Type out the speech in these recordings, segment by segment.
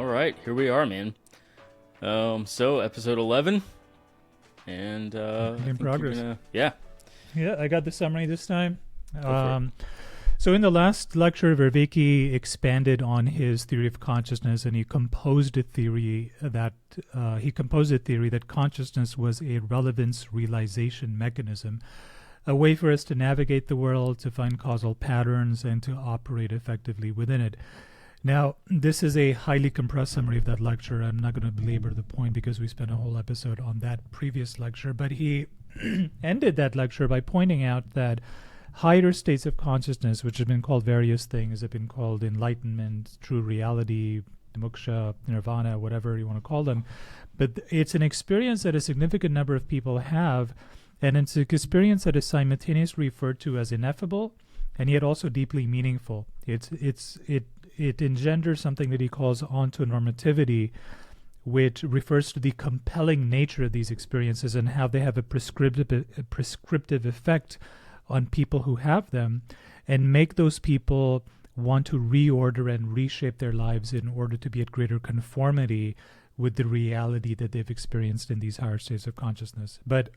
right, here we are, man. So episode 11, and I think progress. Yeah, Yeah, I got the summary this time. go for it. So in the last lecture, Vervaeke expanded on his theory of consciousness, and he composed a theory that consciousness was a relevance realization mechanism, a way for us to navigate the world, to find causal patterns, and to operate effectively within it. Now, this is a highly compressed summary of that lecture. I'm not going to belabor the point because we spent a whole episode on that previous lecture, but he ended that lecture by pointing out that higher states of consciousness, which have been called various things, have been called enlightenment, true reality, moksha, nirvana, whatever you want to call them, but it's an experience that a significant number of people have, and it's an experience that is simultaneously referred to as ineffable and yet also deeply meaningful. It engenders something that he calls ontonormativity, which refers to the compelling nature of these experiences and how they have a prescriptive effect on people who have them, and make those people want to reorder and reshape their lives in order to be at greater conformity with the reality that they've experienced in these higher states of consciousness. But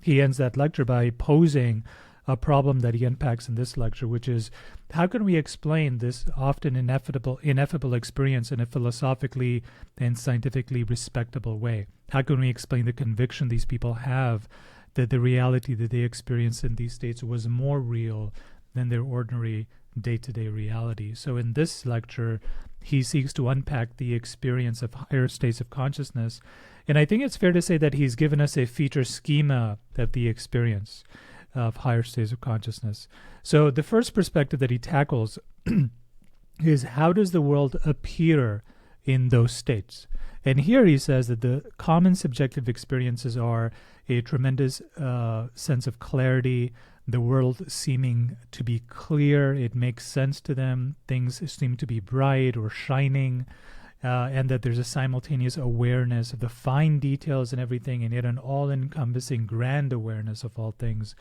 he ends that lecture by posing a problem that he unpacks in this lecture, which is, how can we explain this often ineffable experience in a philosophically and scientifically respectable way? How can we explain the conviction these people have that the reality that they experienced in these states was more real than their ordinary day-to-day reality? So in this lecture, he seeks to unpack the experience of higher states of consciousness. And I think it's fair to say that he's given us a feature schema of the experience of higher states of consciousness. So the first perspective that he tackles is, how does the world appear in those states? And here he says that the common subjective experiences are a tremendous sense of clarity, the world seeming to be clear, it makes sense to them, things seem to be bright or shining, and that there's a simultaneous awareness of the fine details and everything, and yet an all-encompassing grand awareness of all things,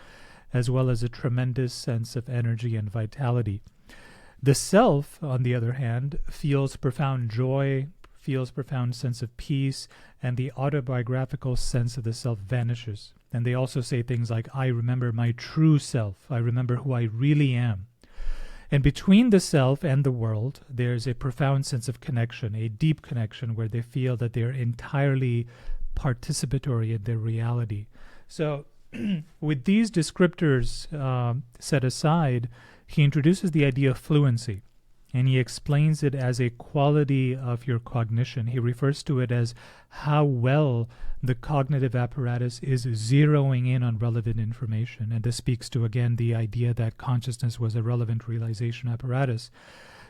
as well as a tremendous sense of energy and vitality. The self, on the other hand, feels profound joy, feels profound sense of peace, and the autobiographical sense of the self vanishes. And they also say things like, I remember my true self, I remember who I really am. And between the self and the world, there's a profound sense of connection, a deep connection where they feel that they're entirely participatory in their reality. So with these descriptors set aside, he introduces the idea of fluency, and he explains it as a quality of your cognition. He refers to it as how well the cognitive apparatus is zeroing in on relevant information. And this speaks to, again, the idea that consciousness was a relevant realization apparatus.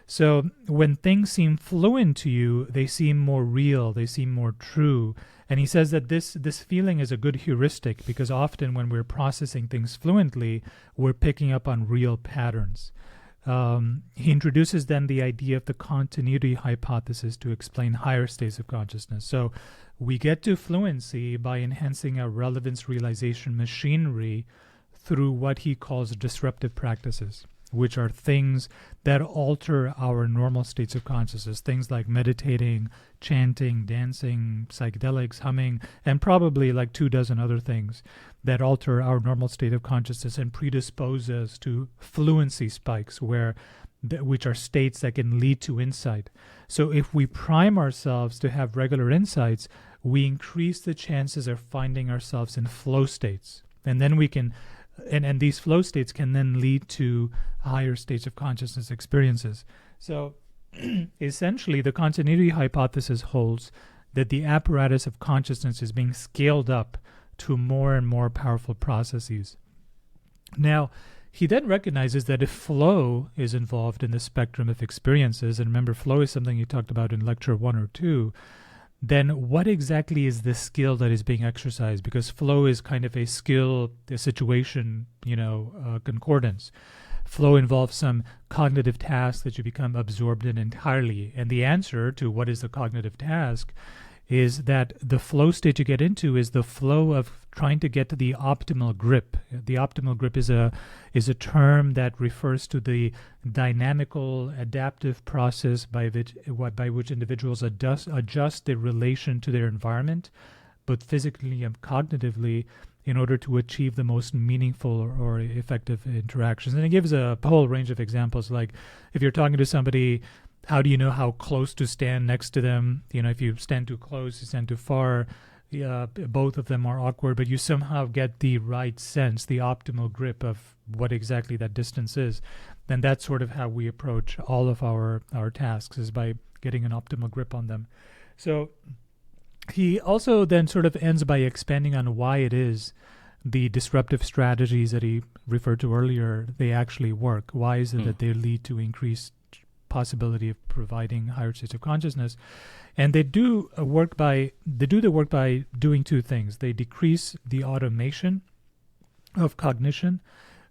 So when things seem fluent to you, they seem more real, they seem more true. And he says that this feeling is a good heuristic, because often when we're processing things fluently, we're picking up on real patterns. He introduces then the idea of the continuity hypothesis to explain higher states of consciousness. So we get to fluency by enhancing our relevance realization machinery through what he calls disruptive practices, which are things that alter our normal states of consciousness, things like meditating, chanting, dancing, psychedelics, humming, and probably like 24 other things that alter our normal state of consciousness and predispose us to fluency spikes, which are states that can lead to insight. So if we prime ourselves to have regular insights, we increase the chances of finding ourselves in flow states. And then we can, and these flow states can then lead to higher states of consciousness experiences. So essentially, the continuity hypothesis holds that the apparatus of consciousness is being scaled up to more and more powerful processes. Now, he then recognizes that if flow is involved in the spectrum of experiences, and remember, flow is something you talked about in lecture 1 or 2, then what exactly is the skill that is being exercised? Because flow is kind of a skill, a situation, concordance. Flow involves some cognitive task that you become absorbed in entirely. And the answer to what is the cognitive task is that the flow state you get into is the flow of trying to get to the optimal grip. The optimal grip is a term that refers to the dynamical, adaptive process by which individuals adjust their relation to their environment, both physically and cognitively, in order to achieve the most meaningful or effective interactions. And it gives a whole range of examples, like if you're talking to somebody, how do you know how close to stand next to them? If you stand too close, you stand too far, both of them are awkward, but you somehow get the right sense, the optimal grip of what exactly that distance is. And that's sort of how we approach all of our tasks, is by getting an optimal grip on them. So he also then sort of ends by expanding on why it is the disruptive strategies that he referred to earlier, they actually work. Why is it that they lead to increased possibility of providing higher states of consciousness? And they do the work by doing two things. They decrease the automation of cognition,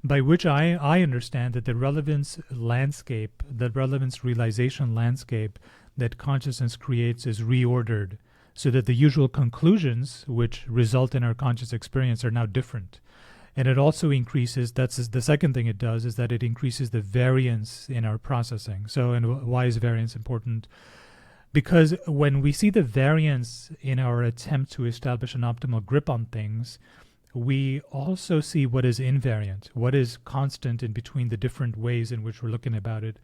by which I understand that the relevance landscape, the relevance realization landscape that consciousness creates is reordered, so that the usual conclusions which result in our conscious experience are now different. And it also increases, that's the second thing it does, is that it increases the variance in our processing. So, and why is variance important? Because when we see the variance in our attempt to establish an optimal grip on things, we also see what is invariant, what is constant in between the different ways in which we're looking about it.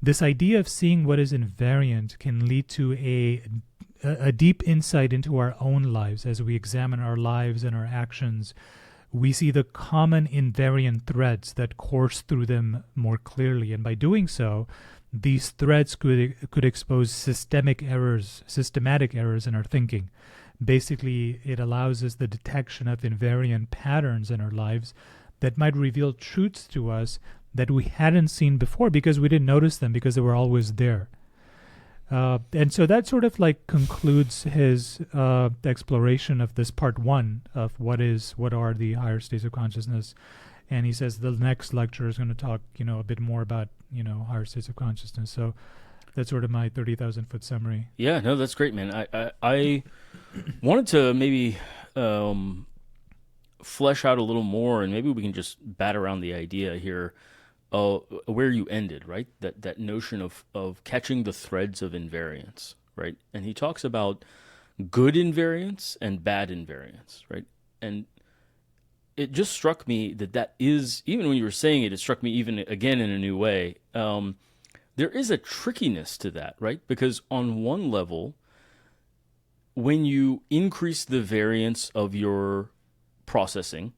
This idea of seeing what is invariant can lead to a deep insight into our own lives. As we examine our lives and our actions, we see the common invariant threads that course through them more clearly. And by doing so, these threads could expose systematic errors in our thinking. Basically, it allows us the detection of invariant patterns in our lives that might reveal truths to us that we hadn't seen before because we didn't notice them, because they were always there. And so that sort of like concludes his exploration of this part one of what are the higher states of consciousness. And he says the next lecture is going to talk, a bit more about, higher states of consciousness. So that's sort of my 30,000 foot summary. Yeah, no, that's great, man. I wanted to maybe flesh out a little more, and maybe we can just bat around the idea here. Where you ended, right? That notion of catching the threads of invariance, right? And he talks about good invariance and bad invariance, right? And it just struck me that is, even when you were saying it, it struck me even again in a new way. There is a trickiness to that, right? Because on one level, when you increase the variance of your processing,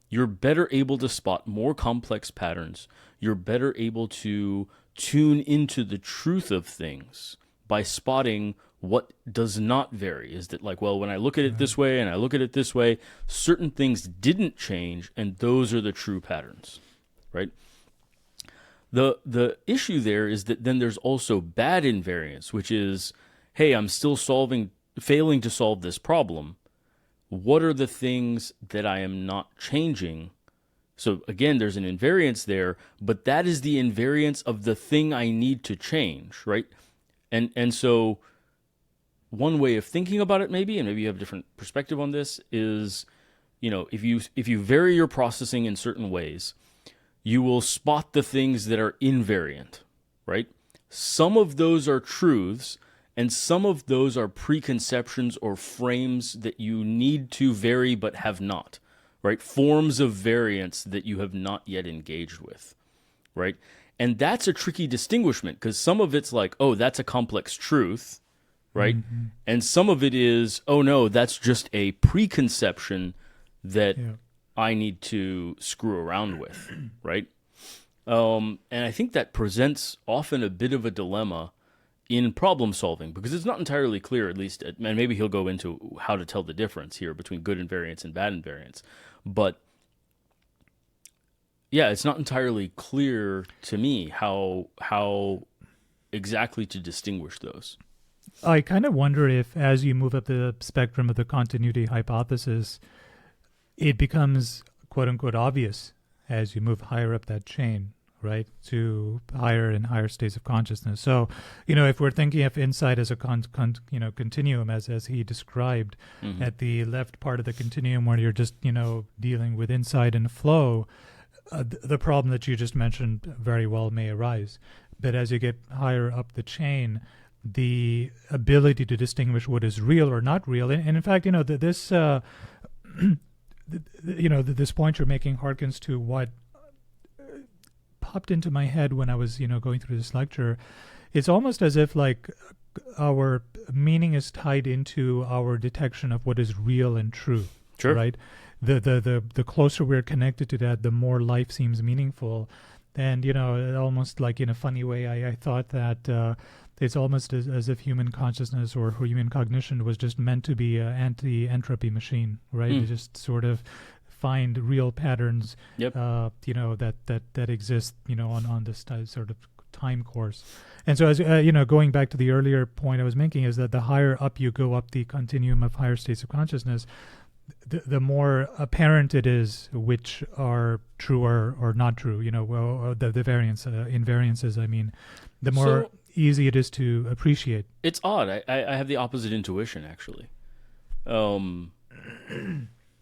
you're better able to spot more complex patterns. You're better able to tune into the truth of things by spotting what does not vary. Is that like, well, when I look at it this way and I look at it this way, certain things didn't change, and those are the true patterns, right? The issue there is that then there's also bad invariance, which is, hey, I'm still failing to solve this problem. What are the things that I am not changing? So again, there's an invariance there, but that is the invariance of the thing I need to change, right? And so one way of thinking about it, maybe, and maybe you have a different perspective on this, is, if you vary your processing in certain ways, you will spot the things that are invariant, right? Some of those are truths, and some of those are preconceptions or frames that you need to vary but have not, right? Forms of variance that you have not yet engaged with, right? And that's a tricky distinguishment, because some of it's like, oh, that's a complex truth, right? Mm-hmm. And some of it is, oh no, that's just a preconception that I need to screw around with, right? And I think that presents often a bit of a dilemma in problem solving, because it's not entirely clear, at least, and maybe he'll go into how to tell the difference here between good invariance and bad invariance. But yeah, it's not entirely clear to me how exactly to distinguish those. I kind of wonder if, as you move up the spectrum of the continuity hypothesis, it becomes quote unquote obvious as you move higher up that chain, right, to higher and higher states of consciousness. So, if we're thinking of insight as a continuum, as he described, Mm-hmm. at the left part of the continuum where you're just dealing with insight and flow, the problem that you just mentioned very well may arise. But as you get higher up the chain, the ability to distinguish what is real or not real, and in fact, this this point you're making harkens to what popped into my head when I was going through this lecture. It's almost as if like our meaning is tied into our detection of what is real and true. Sure. Right. The closer we're connected to that, the more life seems meaningful. And almost like in a funny way, I thought that it's almost as if human consciousness or human cognition was just meant to be an anti-entropy machine, right? To just sort of find real patterns, Yep. that exist, on this sort of time course. And so, as going back to the earlier point I was making, is that the higher up you go up the continuum of higher states of consciousness, the more apparent it is which are true or not true. The variance, invariances. I mean, the more easy it is to appreciate. It's odd. I have the opposite intuition, actually.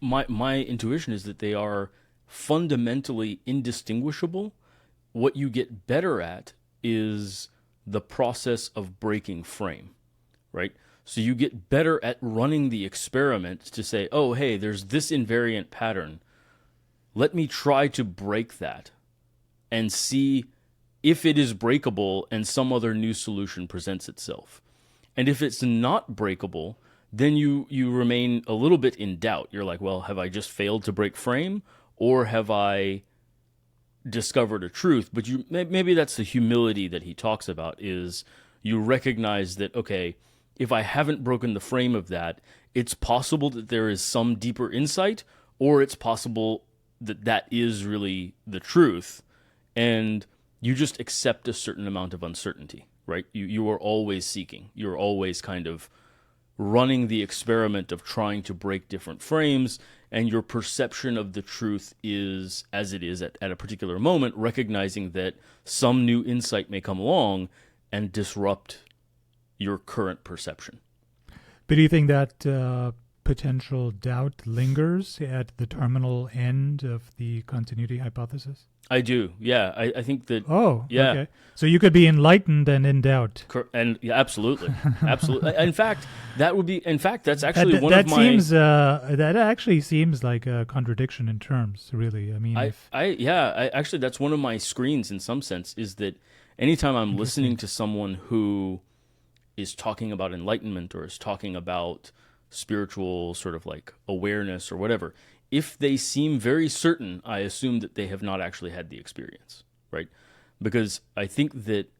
My intuition is that they are fundamentally indistinguishable. What you get better at is the process of breaking frame, right? So you get better at running the experiment to say, oh, hey, there's this invariant pattern. Let me try to break that and see if it is breakable and some other new solution presents itself. And if it's not breakable, then you remain a little bit in doubt. You're like, well, have I just failed to break frame, or have I discovered a truth? But maybe that's the humility that he talks about, is you recognize that, okay, if I haven't broken the frame of that, it's possible that there is some deeper insight, or it's possible that that is really the truth. And you just accept a certain amount of uncertainty, right? You are always seeking. You're always kind of running the experiment of trying to break different frames, and your perception of the truth is as it is at a particular moment, recognizing that some new insight may come along and disrupt your current perception. But do you think that potential doubt lingers at the terminal end of the continuity hypothesis? I do, yeah. I think that. Oh, yeah. Okay. So you could be enlightened and in doubt. And yeah, absolutely, absolutely. In fact, that would be. In fact, that's actually one that of my. Seems that actually seems like a contradiction in terms. Really, I mean, actually, that's one of my screens in some sense. Is that anytime I'm listening to someone who is talking about enlightenment or is talking about spiritual sort of like awareness or whatever, if they seem very certain, I assume that they have not actually had the experience, right? Because I think that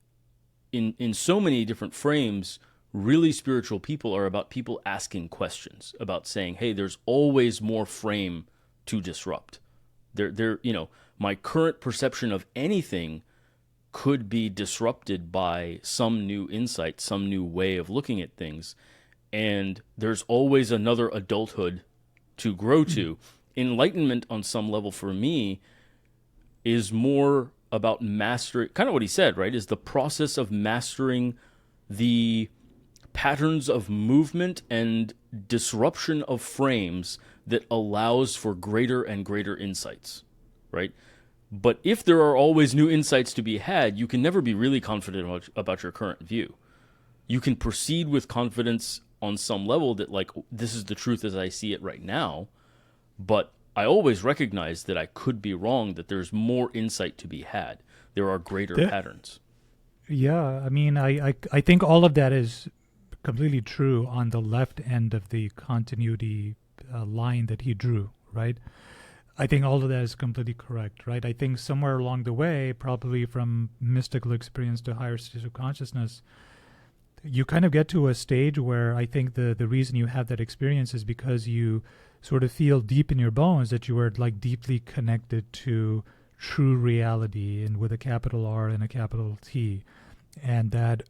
in so many different frames, really spiritual people are about people asking questions, about saying, hey, there's always more frame to disrupt. My current perception of anything could be disrupted by some new insight, some new way of looking at things. And there's always another adulthood to grow to. Enlightenment on some level for me is more about mastering, kind of what he said, right? Is the process of mastering the patterns of movement and disruption of frames that allows for greater and greater insights, right? But if there are always new insights to be had, you can never be really confident about your current view. You can proceed with confidence on some level that, like, this is the truth as I see it right now, but I always recognize that I could be wrong, that there's more insight to be had. There are greater patterns. Yeah, I mean, I think all of that is completely true on the left end of the continuity line that he drew, right? I think all of that is completely correct, right? I think somewhere along the way, probably from mystical experience to higher states of consciousness, you kind of get to a stage where I think the reason you have that experience is because you sort of feel deep in your bones that you are like deeply connected to true reality, and with a capital R and a capital T, and that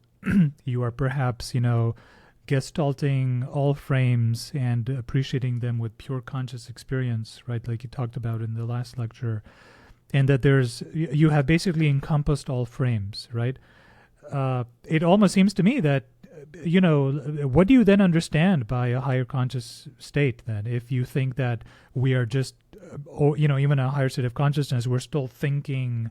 you are perhaps, gestalting all frames and appreciating them with pure conscious experience, right? Like you talked about in the last lecture. and that you have basically encompassed all frames, right? It almost seems to me that, what do you then understand by a higher conscious state then? If you think that we are just, even a higher state of consciousness, we're still thinking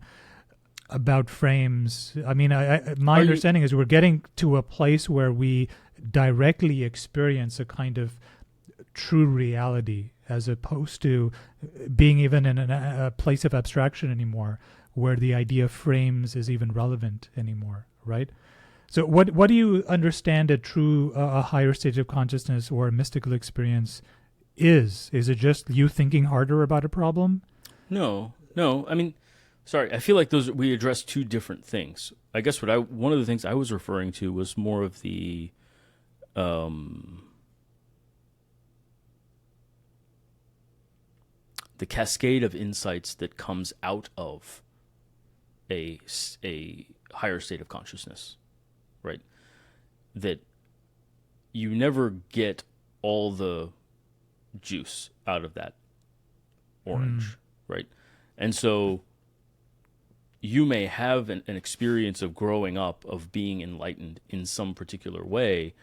about frames. I mean, my understanding is we're getting to a place where we directly experience a kind of true reality, as opposed to being even in a place of abstraction anymore, where the idea of frames is even relevant anymore, right? So what do you understand a true, a higher stage of consciousness or a mystical experience is? Is it just you thinking harder about a problem? No. I mean, sorry, I feel like we addressed two different things. I guess one of the things I was referring to was more of the cascade of insights that comes out of a higher state of consciousness, right? That you never get all the juice out of that orange, right? And so you may have an experience of growing up, of being enlightened in some particular way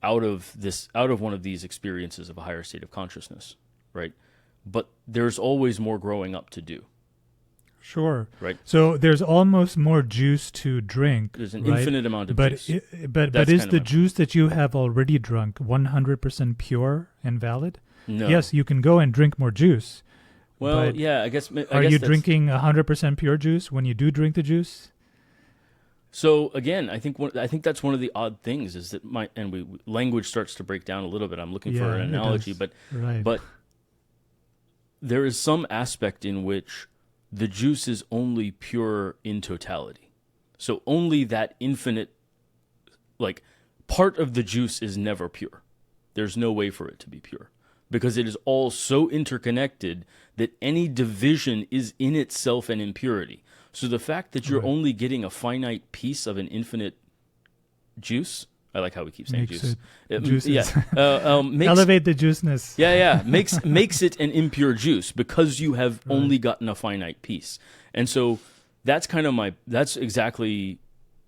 out of one of these experiences of a higher state of consciousness, right? But there's always more growing up to do. Sure. Right. So there's almost more juice to drink. There's an right? infinite amount of but juice. But is the juice that you have already drunk 100% pure and valid? No. Yes, you can go and drink more juice. Well, yeah, I guess. Are you drinking 100% pure juice when you do drink the juice? So again, I think that's one of the odd things is that language starts to break down a little bit. I'm looking for an analogy, but there is some aspect in which the juice is only pure in totality. So only that infinite, part of the juice is never pure. There's no way for it to be pure because it is all so interconnected that any division is in itself an impurity. So the fact that you're only getting a finite piece of an infinite juice, I like how we keep saying juice. Elevate the juiceness. Makes it an impure juice because you have only gotten a finite piece. And so that's exactly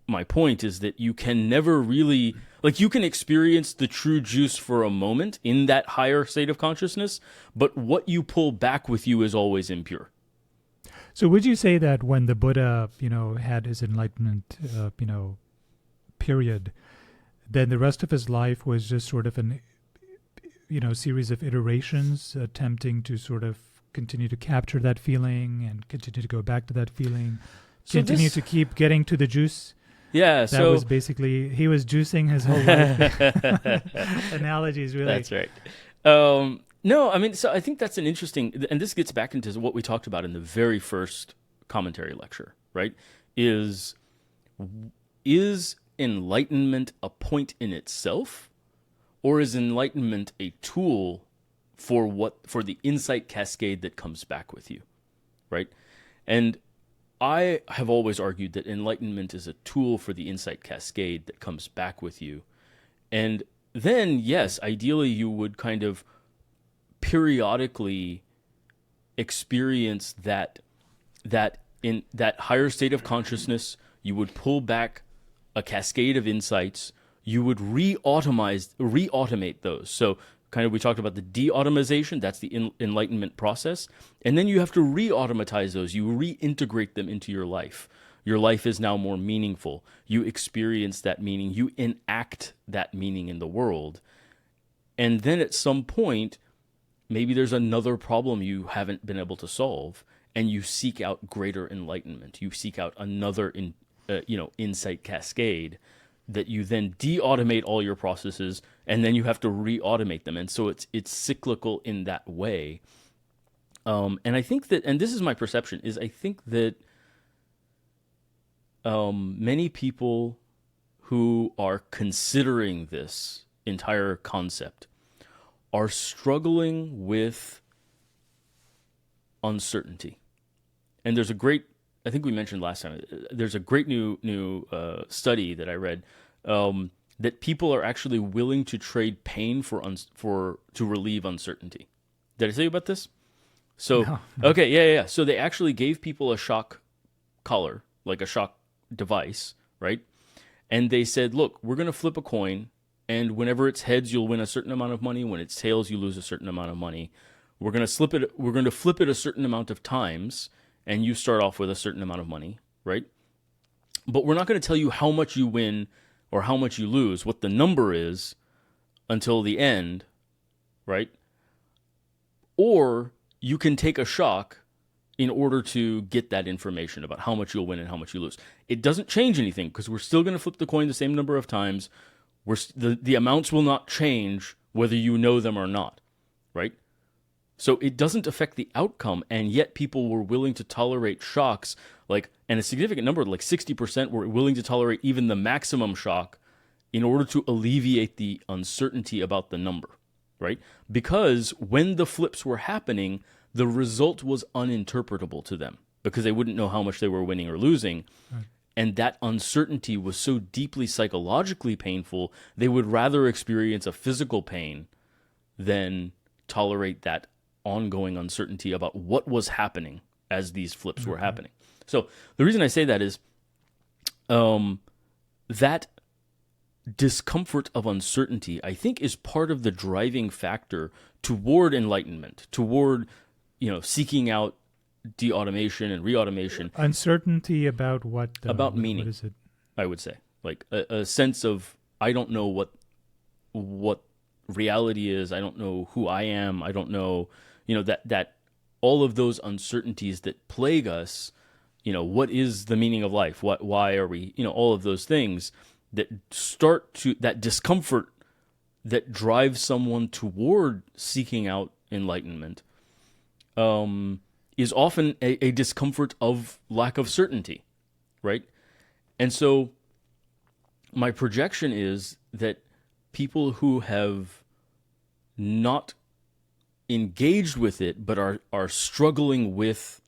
my point, is that you can never really, you can experience the true juice for a moment in that higher state of consciousness, but what you pull back with you is always impure. So would you say that when the Buddha, had his enlightenment, period, then the rest of his life was just sort of an, series of iterations attempting to sort of continue to capture that feeling and continue to go back to that feeling, continue to keep getting to the juice? Yeah, that was basically, he was juicing his whole life. Analogies, really. That's right. No, I mean, so I think that's an interesting, and this gets back into what we talked about in the very first commentary lecture, right? Is enlightenment a point in itself, or is enlightenment a tool for the insight cascade that comes back with you, right? And I have always argued that enlightenment is a tool for the insight cascade that comes back with you. And then, yes, ideally you would kind of periodically experience that in that higher state of consciousness, you would pull back a cascade of insights, you would re-automate those. So kind of, we talked about the de-automation, that's the enlightenment process. And then you have to re-automatize those. You reintegrate them into your life. Your life is now more meaningful. You experience that meaning. You enact that meaning in the world. And then at some point, maybe there's another problem you haven't been able to solve, and you seek out greater enlightenment. You seek out another insight cascade that you then de-automate all your processes, and then you have to re-automate them. And so it's cyclical in that way. And I think that, and this is my perception, is I think that many people who are considering this entire concept are struggling with uncertainty. And there's a great, I think we mentioned last time, there's a great new study that I read that people are actually willing to trade pain to relieve uncertainty. Did I tell you about this? So, No. okay, yeah. So they actually gave people a shock collar, like a shock device, right? And they said, look, we're going to flip a coin, and whenever it's heads, you'll win a certain amount of money. When it's tails, you lose a certain amount of money. We're going to flip it a certain amount of times, and you start off with a certain amount of money, right? But we're not going to tell you how much you win or how much you lose, what the number is, until the end, right? Or you can take a shock in order to get that information about how much you'll win and how much you lose. It doesn't change anything because we're still going to flip the coin the same number of times. The amounts will not change whether you know them or not, right? So it doesn't affect the outcome, and yet people were willing to tolerate shocks, and a significant number, like 60%, were willing to tolerate even the maximum shock in order to alleviate the uncertainty about the number, right? Because when the flips were happening, the result was uninterpretable to them because they wouldn't know how much they were winning or losing. Right. And that uncertainty was so deeply psychologically painful, they would rather experience a physical pain than tolerate that ongoing uncertainty about what was happening as these flips were happening. So the reason I say that is that discomfort of uncertainty, I think, is part of the driving factor toward enlightenment, toward seeking out de-automation and re-automation. Uncertainty about what? About meaning, what is it? I would say. Like a sense of, I don't know what reality is. I don't know who I am. I don't know, that all of those uncertainties that plague us, what is the meaning of life? Why are we, all of those things that that discomfort that drives someone toward seeking out enlightenment, is often a discomfort of lack of certainty, right? And so my projection is that people who have not engaged with it but are struggling with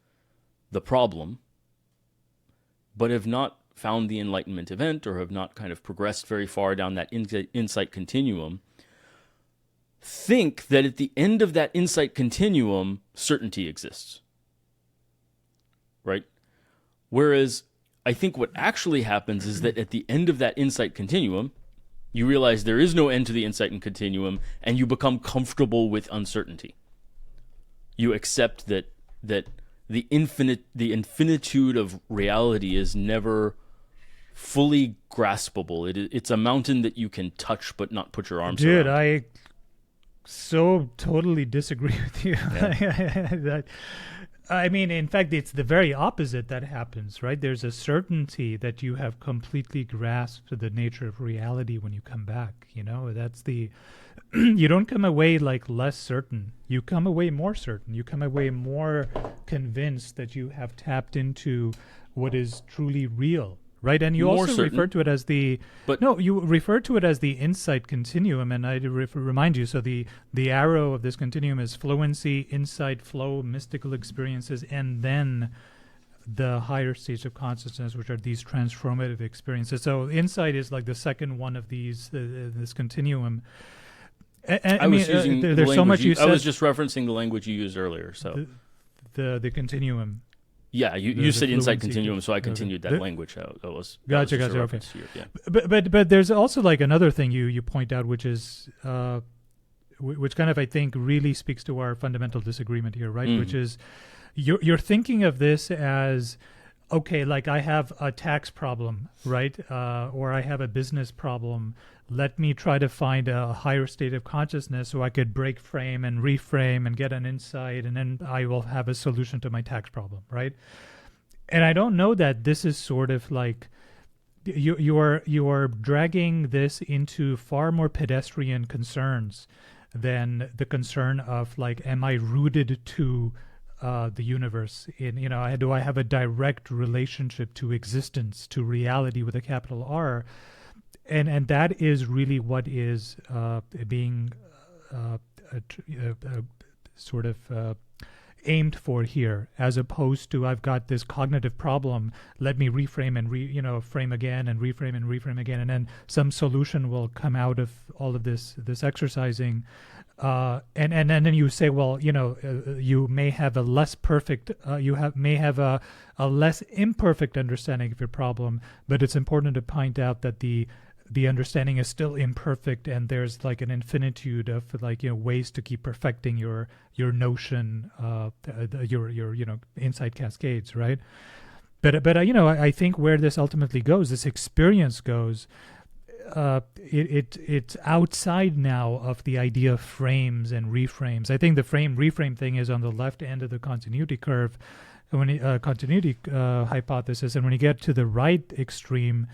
the problem, but have not found the enlightenment event or have not kind of progressed very far down that insight continuum, think that at the end of that insight continuum, certainty exists. Right? Whereas I think what actually happens is that at the end of that insight continuum, you realize there is no end to the insight and continuum, and you become comfortable with uncertainty. You accept that the infinitude of reality is never fully graspable. It's a mountain that you can touch but not put your arms around. Dude, I so totally disagree with you. Yeah. I mean, in fact, it's the very opposite that happens, right? There's a certainty that you have completely grasped the nature of reality when you come back. That's you don't come away like less certain. You come away more certain. You come away more convinced that you have tapped into what is truly real. Right, and you more also certain, refer to it as you refer to it as the insight continuum, and I remind you. So the arrow of this continuum is fluency, insight, flow, mystical experiences, and then the higher states of consciousness, which are these transformative experiences. So insight is like the second one of these this continuum. I mean, there's so much you said. I was just referencing the language you used earlier. So the continuum. Yeah, you said insight continuum, so I continued that language. Gotcha. Okay. Yeah. But there's also like another thing you point out, which is which kind of I think really speaks to our fundamental disagreement here, right? Which is you're thinking of this as, okay, like I have a tax problem, right? Or I have a business problem. Let me try to find a higher state of consciousness so I could break frame and reframe and get an insight, and then I will have a solution to my tax problem, right? And I don't know that this is sort of like you are dragging this into far more pedestrian concerns than the concern of like, am I rooted to the universe? Do I have a direct relationship to existence, to reality with a capital R? And that is really what is being sort of aimed for here, as opposed to I've got this cognitive problem, let me reframe and frame again and reframe again, and then some solution will come out of all of this exercising. And then you say, well, you may have a less perfect, may have a less imperfect understanding of your problem, but it's important to point out that the understanding is still imperfect, and there's like an infinitude of ways to keep perfecting your notion, your insight cascades, right? But I think where this ultimately goes, this experience goes, it's outside now of the idea of frames and reframes. I think the reframe thing is on the left end of the continuity curve, continuity hypothesis, and when you get to the right extreme,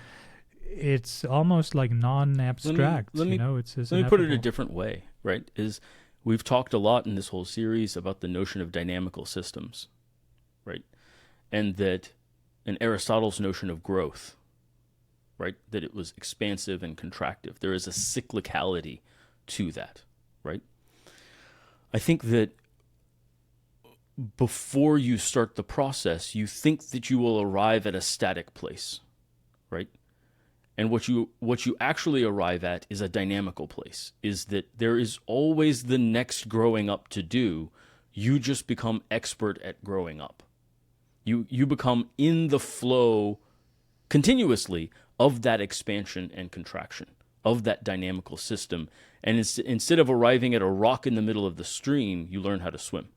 it's almost like non-abstract. Let me put it a different way, right? We've talked a lot in this whole series about the notion of dynamical systems, right? And Aristotle's notion of growth, right? That it was expansive and contractive. There is a cyclicality to that, right? I think that before you start the process, you think that you will arrive at a static place, right? And what you actually arrive at is a dynamical place, is that there is always the next growing up to do. You just become expert at growing up. You become in the flow continuously of that expansion and contraction, of that dynamical system. And instead of arriving at a rock in the middle of the stream, you learn how to swim.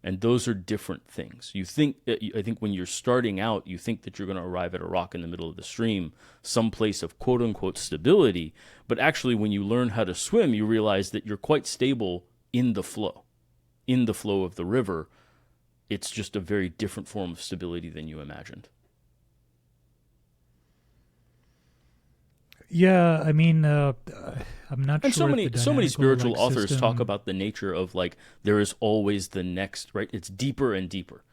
And those are different things. I think when you're starting out, you think that you're going to arrive at a rock in the middle of the stream, some place of quote unquote stability. But actually, when you learn how to swim, you realize that you're quite stable in the flow of the river. It's just a very different form of stability than you imagined. Yeah, I mean, I'm not and sure. And so many spiritual authors system... talk about the nature of there is always the next, right? It's deeper and deeper.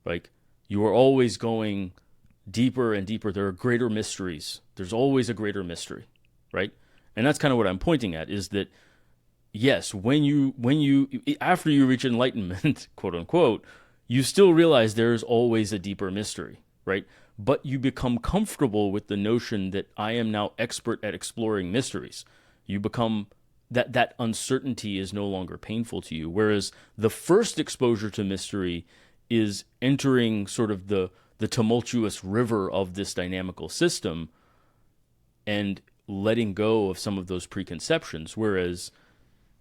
Like you are always going deeper and deeper. There are greater mysteries. There's always a greater mystery, right? And that's kind of what I'm pointing at, is that yes, when you after you reach enlightenment, quote unquote, you still realize there is always a deeper mystery, right? But you become comfortable with the notion that I am now expert at exploring mysteries. You become that uncertainty is no longer painful to you. Whereas the first exposure to mystery is entering sort of the tumultuous river of this dynamical system and letting go of some of those preconceptions. Whereas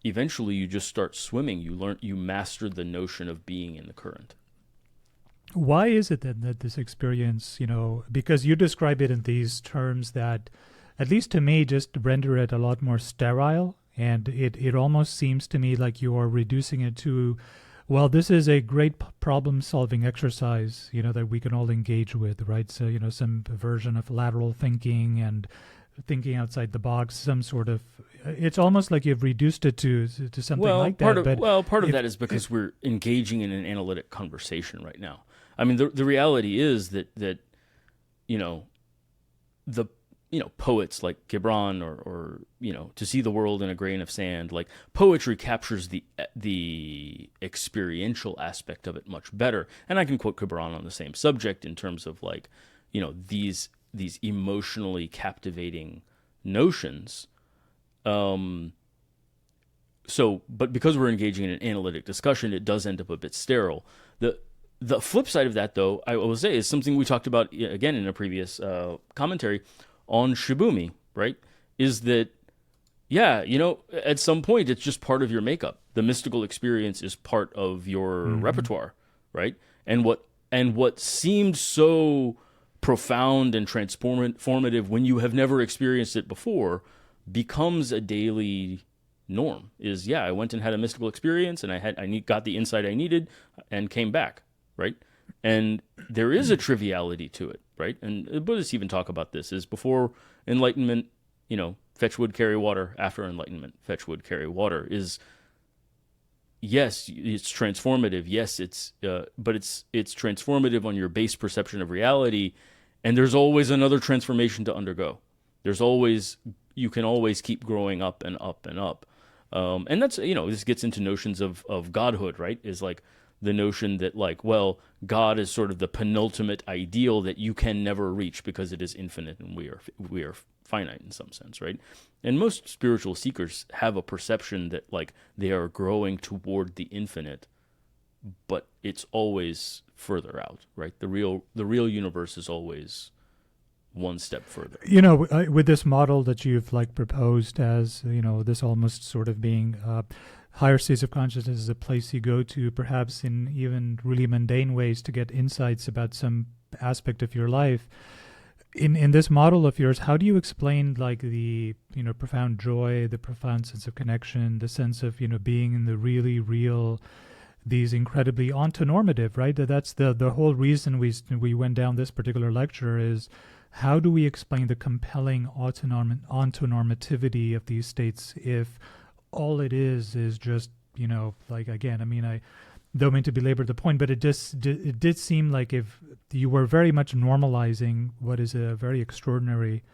eventually you just start swimming. You master the notion of being in the current. Why is it then that this experience, because you describe it in these terms that, at least to me, just render it a lot more sterile, and it almost seems to me like you are reducing it to, well, this is a great problem-solving exercise, that we can all engage with, right? So, some version of lateral thinking and thinking outside the box, some sort of, it's almost like you've reduced it to something like that. Part of that is because we're engaging in an analytic conversation right now. I mean, the reality is that poets like Gibran or to see the world in a grain of sand, like poetry captures the experiential aspect of it much better. And I can quote Gibran on the same subject in terms of these emotionally captivating notions. But because we're engaging in an analytic discussion, it does end up a bit sterile. The flip side of that, though, I will say, is something we talked about, again, in a previous commentary on Shibumi, right? Is that, at some point, it's just part of your makeup. The mystical experience is part of your repertoire, right? And what seemed so profound and transformative when you have never experienced it before becomes a daily norm. I went and had a mystical experience, and I got the insight I needed and came back. Right? And there is a triviality to it, right? And the Buddhists even talk about this, is before enlightenment, fetch wood, carry water. After enlightenment, fetch wood, carry water. Yes, it's transformative. Yes, but it's transformative on your base perception of reality. And there's always another transformation to undergo. You can always keep growing up and up and up. And that's, this gets into notions of godhood, right? Is like the notion that like, well, God is sort of the penultimate ideal that you can never reach because it is infinite and we are finite in some sense, right? And most spiritual seekers have a perception that like they are growing toward the infinite, but it's always further out, right? The real universe is always one step further. With this model that you've like proposed as, this almost sort of being higher states of consciousness is a place you go to, perhaps in even really mundane ways to get insights about some aspect of your life. In this model of yours, how do you explain like the profound joy, the profound sense of connection, the sense of being in the really real, these incredibly ontonormative, right? That's the whole reason we went down this particular lecture is how do we explain the compelling ontonormativity of these states if all it is just like, again, I mean, I don't mean to belabor the point, but it did seem like if you were very much normalizing what is a very extraordinary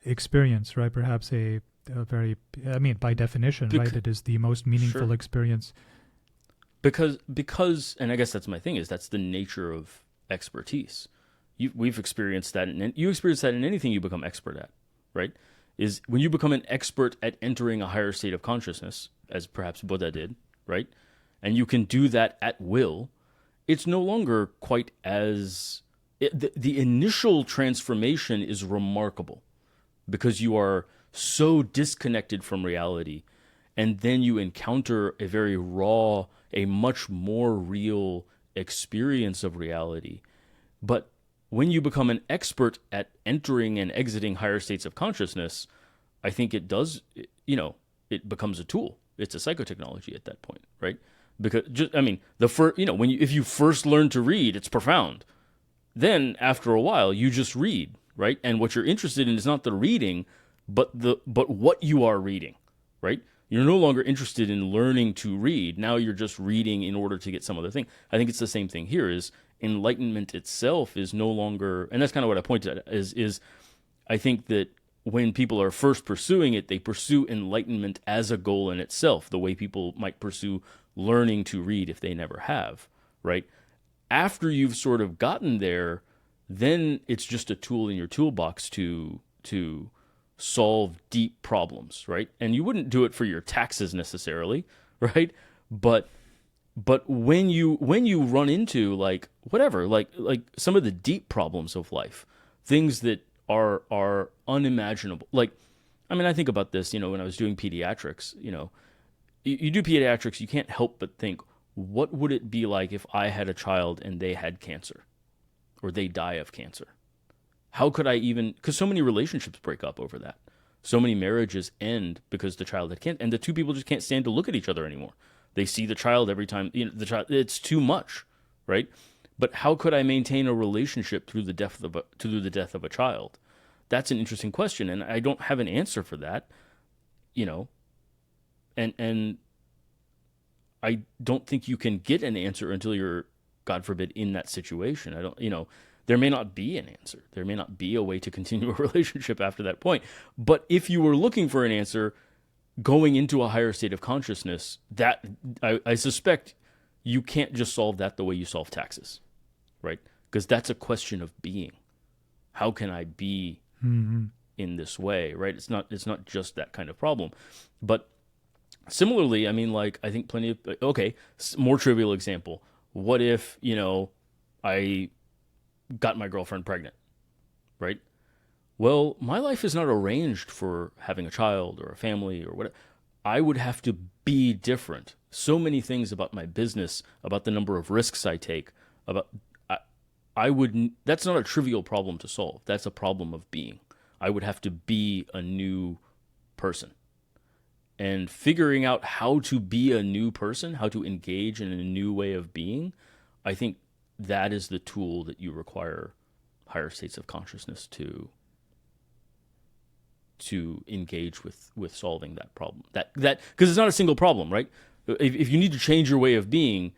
experience, right? Perhaps a very, I mean, by definition, right? It is the most meaningful Sure. experience. Because, and I guess that's my thing, is that's the nature of expertise. We've experienced that, and you experience that in anything you become expert at, right? Is when you become an expert at entering a higher state of consciousness, as perhaps Buddha did, right? And you can do that at will, it's no longer quite as... the initial transformation is remarkable because you are so disconnected from reality, and then you encounter a very raw, a much more real experience of reality. But when you become an expert at entering and exiting higher states of consciousness, I think it does, it becomes a tool. It's a psychotechnology at that point, right? Because if you first learn to read, it's profound. Then after a while, you just read, right? And what you're interested in is not the reading, but what you are reading, right? You're no longer interested in learning to read. Now you're just reading in order to get some other thing. I think it's the same thing here. Is enlightenment itself is no longer, and that's kind of what I pointed at, is I think that when people are first pursuing it, they pursue enlightenment as a goal in itself, the way people might pursue learning to read if they never have, right? After you've sort of gotten there, then it's just a tool in your toolbox to solve deep problems, right? And you wouldn't do it for your taxes necessarily, right? But when you run into like whatever, like some of the deep problems of life, things that are unimaginable. Like, I mean, I think about this, when I was doing pediatrics, you do pediatrics, you can't help but think, what would it be like if I had a child and they had cancer or they die of cancer? How could I even, because so many relationships break up over that. So many marriages end because the child had cancer, and the two people just can't stand to look at each other anymore. They see the child every time, the child, it's too much, right? But how could I maintain a relationship through the death of a child? That's an interesting question, and I don't have an answer for that, and I don't think you can get an answer until you're, God forbid, in that situation. I don't, there may not be an answer. There may not be a way to continue a relationship after that point. But if you were looking for an answer going into a higher state of consciousness, that I suspect you can't just solve that the way you solve taxes, right? Because that's a question of being. How can I be in this way, right? It's not just that kind of problem. But similarly, I mean, like, I think plenty of, okay, more trivial example. What if, I got my girlfriend pregnant, right? Well, my life is not arranged for having a child or a family or whatever. I would have to be different. So many things about my business, about the number of risks I take, that's not a trivial problem to solve. That's a problem of being. I would have to be a new person. And figuring out how to be a new person, how to engage in a new way of being, I think that is the tool that you require higher states of consciousness to engage with solving that problem. That because it's not a single problem, right? If you need to change your way of being,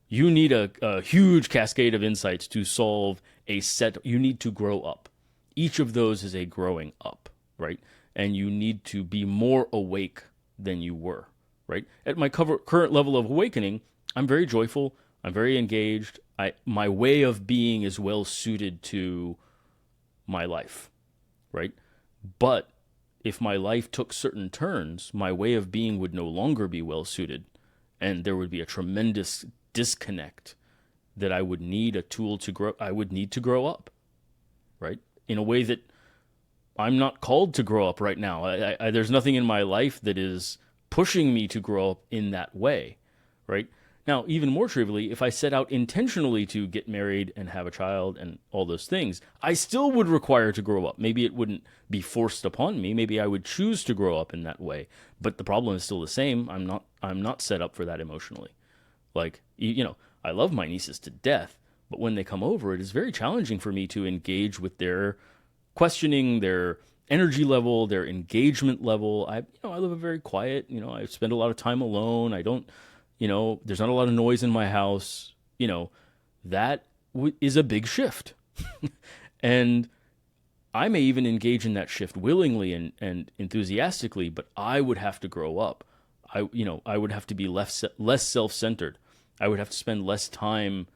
you need a huge cascade of insights to solve a set. You need to grow up. Each of those is a growing up, right? And you need to be more awake than you were, right? At my current level of awakening, I'm very joyful. I'm very engaged. My way of being is well suited to my life, right? But if my life took certain turns, my way of being would no longer be well suited, and there would be a tremendous disconnect that I would need a tool to grow. I would need to grow up, right? In a way that I'm not called to grow up right now. There's nothing in my life that is pushing me to grow up in that way, right? Now, even more trivially, if I set out intentionally to get married and have a child and all those things, I still would require to grow up. Maybe it wouldn't be forced upon me. Maybe I would choose to grow up in that way. But the problem is still the same. I'm not set up for that emotionally. Like, I love my nieces to death, but when they come over, it is very challenging for me to engage with their questioning, their energy level, their engagement level. I live a very quiet, I spend a lot of time alone. I don't, there's not a lot of noise in my house. That is a big shift. And I may even engage in that shift willingly and enthusiastically, but I would have to grow up. I would have to be less self-centered. I would have to spend less time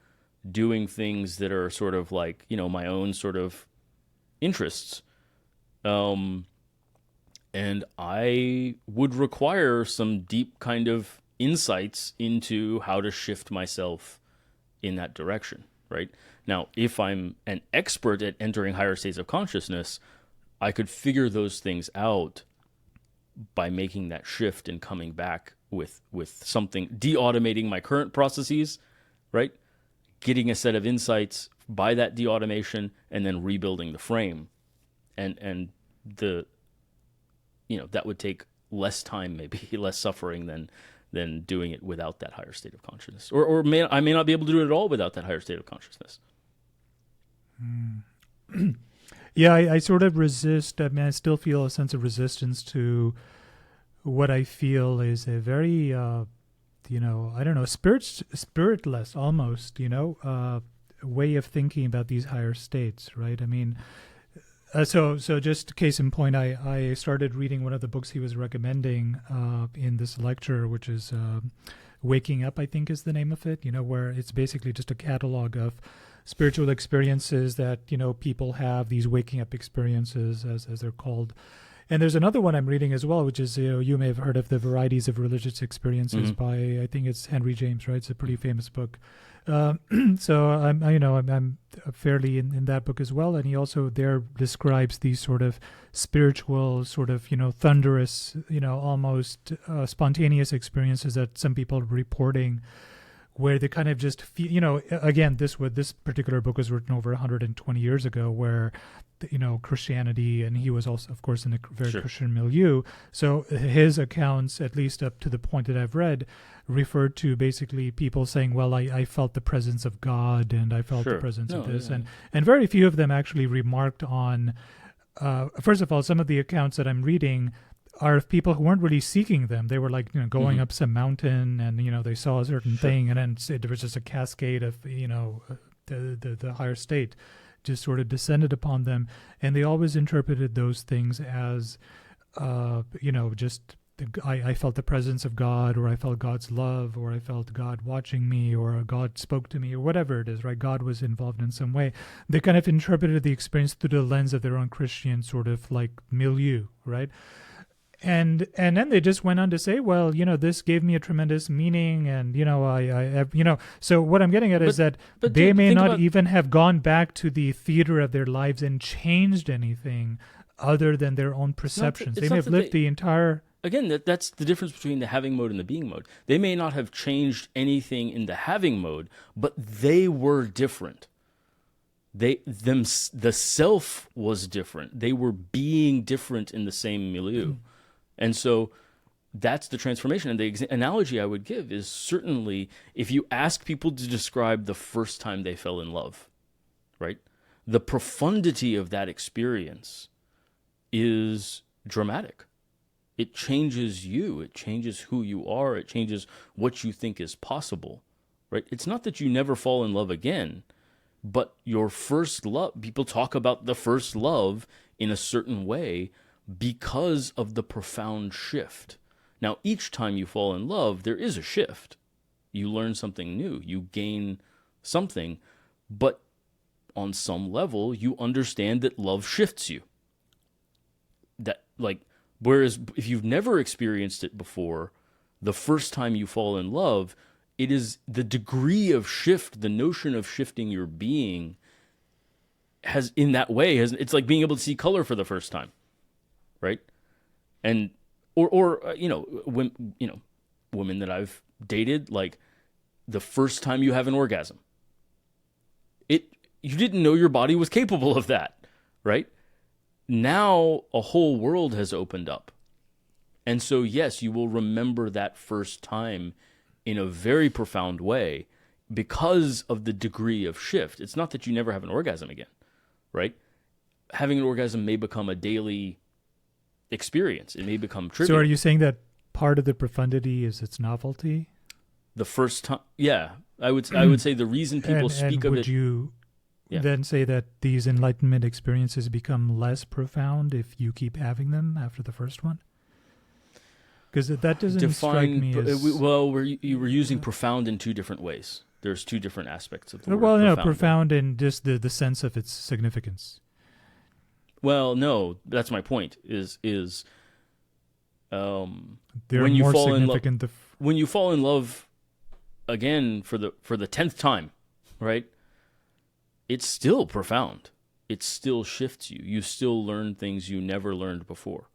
doing things that are sort of like, my own sort of interests. And I would require some deep kind of insights into how to shift myself in that direction, right? Now, if I'm an expert at entering higher states of consciousness, I could figure those things out by making that shift and coming back with something, de-automating my current processes, right? Getting a set of insights by that de-automation and then rebuilding the frame. And that would take less time, maybe less suffering than doing it without that higher state of consciousness. Or I may not be able to do it at all without that higher state of consciousness. Yeah, I sort of resist. I mean, I still feel a sense of resistance to what I feel is a very, I don't know, spiritless almost, way of thinking about these higher states, right? I mean, so just case in point, I started reading one of the books he was recommending in this lecture, which is Waking Up, I think is the name of it, where it's basically just a catalog of spiritual experiences that, people have, these waking up experiences as they're called. And there's another one I'm reading as well, which is, you may have heard of The Varieties of Religious Experiences by, I think it's Henry James, right? It's a pretty famous book. So I'm fairly in that book as well. And he also there describes these sort of spiritual, sort of, thunderous, almost spontaneous experiences that some people are reporting, where they kind of just feel, again, this particular book was written over 120 years ago, where, Christianity, and he was also, of course, in a very Christian milieu. So his accounts, at least up to the point that I've read, referred to basically people saying, well, I felt the presence of God, and I felt the presence of this. Yeah. And very few of them actually remarked on, first of all, some of the accounts that I'm reading are of people who weren't really seeking them. They were like, going up some mountain, and, they saw a certain thing, and then there was just a cascade of, the higher state just sort of descended upon them. And they always interpreted those things as, just I felt the presence of God, or I felt God's love, or I felt God watching me, or God spoke to me, or whatever it is, right? God was involved in some way. They kind of interpreted the experience through the lens of their own Christian sort of like milieu, right? And then they just went on to say, well, this gave me a tremendous meaning, and so what I'm getting at is that they may not even have gone back to the theater of their lives and changed anything other than their own perceptions. They may have lived the entire. Again, that's the difference between the having mode and the being mode. They may not have changed anything in the having mode, but they were different. The self was different. They were being different in the same milieu. And so that's the transformation. And the analogy I would give is certainly if you ask people to describe the first time they fell in love, right? The profundity of that experience is dramatic. It changes you. It changes who you are. It changes what you think is possible, right? It's not that you never fall in love again, but your first love, people talk about the first love in a certain way because of the profound shift. Now, each time you fall in love, there is a shift. You learn something new, you gain something, but on some level, you understand that love shifts you. That, like, whereas if you've never experienced it before, the first time you fall in love, it is the degree of shift, the notion of shifting your being has, in that way, it's like being able to see color for the first time, right? And women that I've dated, like, the first time you have an orgasm, you didn't know your body was capable of that, right? Now a whole world has opened up. And so, yes, you will remember that first time in a very profound way because of the degree of shift. It's not that you never have an orgasm again, right? Having an orgasm may become a daily experience. It may become trivial. So are you saying that part of the profundity is its novelty? The first time, yeah. I would say the reason people speak of it... Would you then say that these enlightenment experiences become less profound if you keep having them after the first one? Because that doesn't strike me as... you were using profound in two different ways. There's two different aspects of the word profound. profound. No, profound in just the sense of its significance. Well, no, that's my point, is when you fall in love, when you fall in love again for the 10th time, right? It's still profound. It still shifts you. You still learn things you never learned before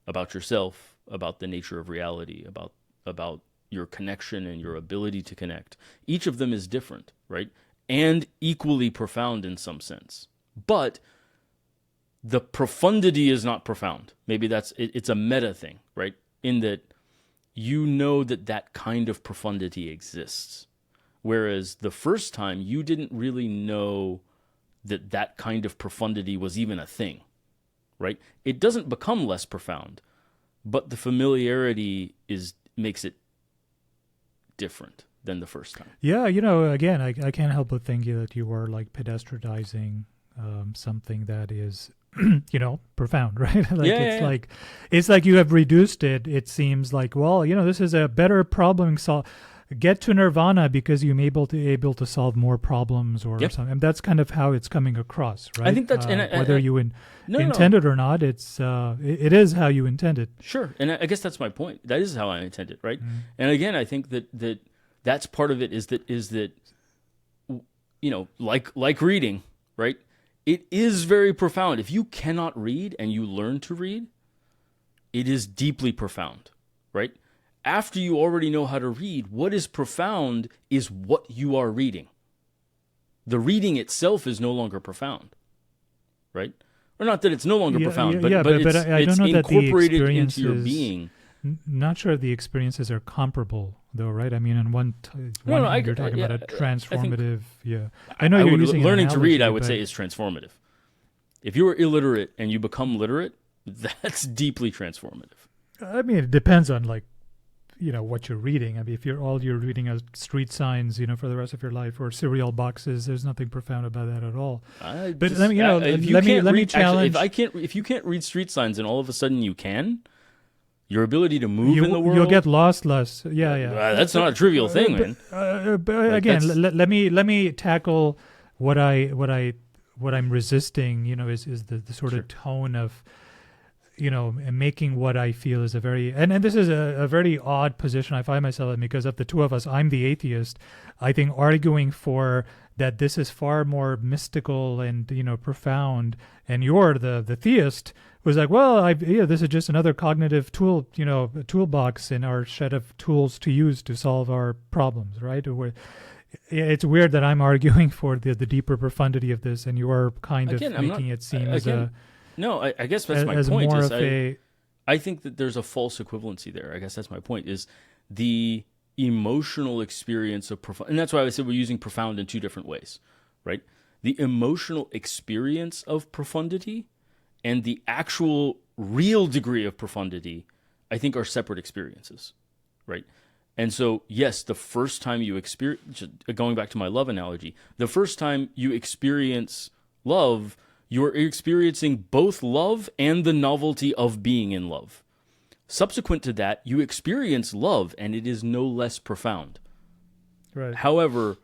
about yourself, about the nature of reality, about your connection and your ability to connect. Each of them is different, right? And equally profound in some sense. But the profundity is not profound. Maybe it's a meta thing, right? In that you know that kind of profundity exists. Whereas the first time, you didn't really know that kind of profundity was even a thing, right? It doesn't become less profound, but the familiarity makes it different than the first time. Yeah, again, I can't help but think that you are like pedestrianizing something that is, profound, right? It's like you have reduced it. It seems like, this is a better problem solve. Get to nirvana because you're able to solve more problems or something. And that's kind of how it's coming across, right? I think that's whether you intend it or not. It is how you intend it. Sure, and I guess that's my point. That is how I intend it, right? And again, I think that's part of it is that like reading, right? It is very profound. If you cannot read and you learn to read, it is deeply profound, right? After you already know how to read, what is profound is what you are reading. The reading itself is no longer profound, right? Or not that it's no longer profound, but it's incorporated into your being. Not sure if the experiences are comparable, though, right? I mean, on one hand, you're talking about a transformative. I know you're using learning to read. I would say is transformative. If you are illiterate and you become literate, that's deeply transformative. I mean, it depends on what you're reading. I mean, if you're reading are street signs, for the rest of your life, or cereal boxes, there's nothing profound about that at all. Let me challenge. Actually, if you can't read street signs and all of a sudden you can, your ability to move in the world, you'll get lost less. That's not a trivial thing, man. But again, let me tackle what I'm resisting. Is the sort of tone of, and making what I feel is a very, and this is a very odd position I find myself in, because of the two of us, I'm the atheist. I think arguing for that this is far more mystical and, profound, and you're the theist, was like, this is just another cognitive tool, toolbox in our set of tools to use to solve our problems, right? It's weird that I'm arguing for the deeper profundity of this, and you're kind of making it seem as a... No, I guess that's my point. I think that there's a false equivalency there. I guess that's my point, is the emotional experience of profound. And that's why I said we're using profound in two different ways, right? The emotional experience of profundity and the actual real degree of profundity, I think, are separate experiences, right? And so, yes, the first time you experience, going back to my love analogy, the first time you experience love, you're experiencing both love and the novelty of being in love. Subsequent to that, you experience love, and it is no less profound. Right. However,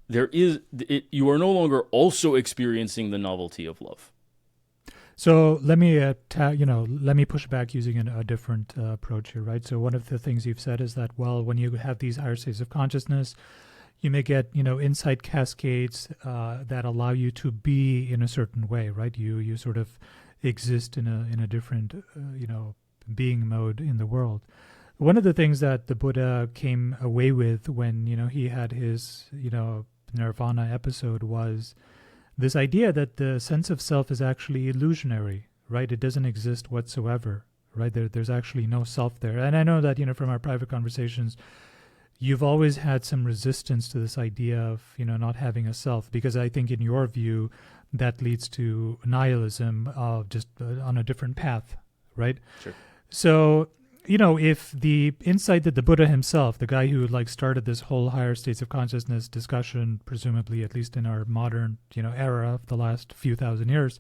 you are no longer also experiencing the novelty of love. So let me let me push back using a different approach here, right? So one of the things you've said is that, well, when you have these higher states of consciousness, you may get insight cascades that allow you to be in a certain way, right? You sort of exist in a different being mode in the world. One of the things that the Buddha came away with when he had his nirvana episode was this idea that the sense of self is actually illusionary, right? It doesn't exist whatsoever, right? There's actually no self there. And I know that, from our private conversations, you've always had some resistance to this idea of, not having a self, because I think in your view, that leads to nihilism, just on a different path, right? Sure. So, if the insight that the Buddha himself, the guy who started this whole higher states of consciousness discussion, presumably at least in our modern, era of the last few thousand years,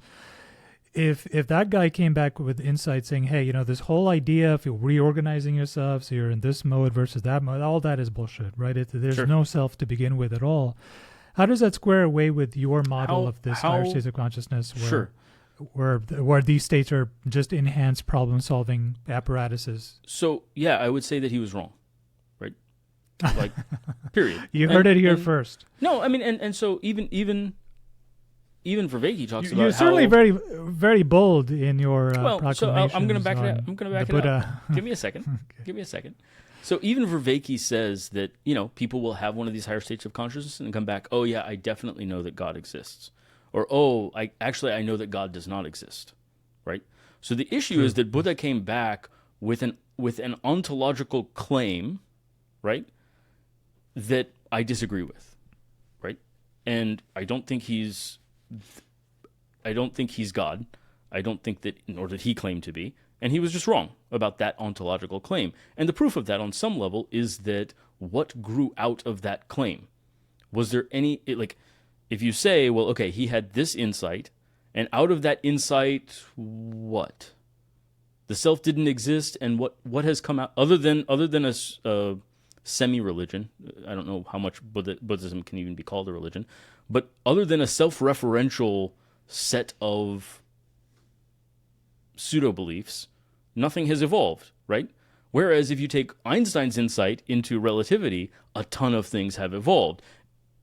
if that guy came back with insight saying, hey, this whole idea of reorganizing yourself, so you're in this mode versus that mode, all that is bullshit, right? There's Sure. no self to begin with at all. How does that square away with your model of this higher states of consciousness where these states are just enhanced problem-solving apparatuses? So, yeah, I would say that he was wrong, right? Period. You heard it here first. No, I mean, and so even Vervaeke talks about you're certainly very, very bold in your proclamations. So I'm going to back it up. I'm going to back it up. Give me a second. Okay. Give me a second. So even Vervaeke says that, people will have one of these higher states of consciousness and come back, oh, yeah, I definitely know that God exists. Or, oh, I know that God does not exist, right? So the issue is that Buddha came back with an ontological claim, right, that I disagree with, right? And I don't think he's God. I don't think that, nor did he claim to be. And he was just wrong about that ontological claim. And the proof of that on some level is that what grew out of that claim? Was there any, if you say, well, okay, he had this insight, and out of that insight, what? The self didn't exist, and what has come out, other than a semi-religion, I don't know how much Buddhism can even be called a religion, but other than a self-referential set of pseudo-beliefs, nothing has evolved, right? Whereas if you take Einstein's insight into relativity, a ton of things have evolved,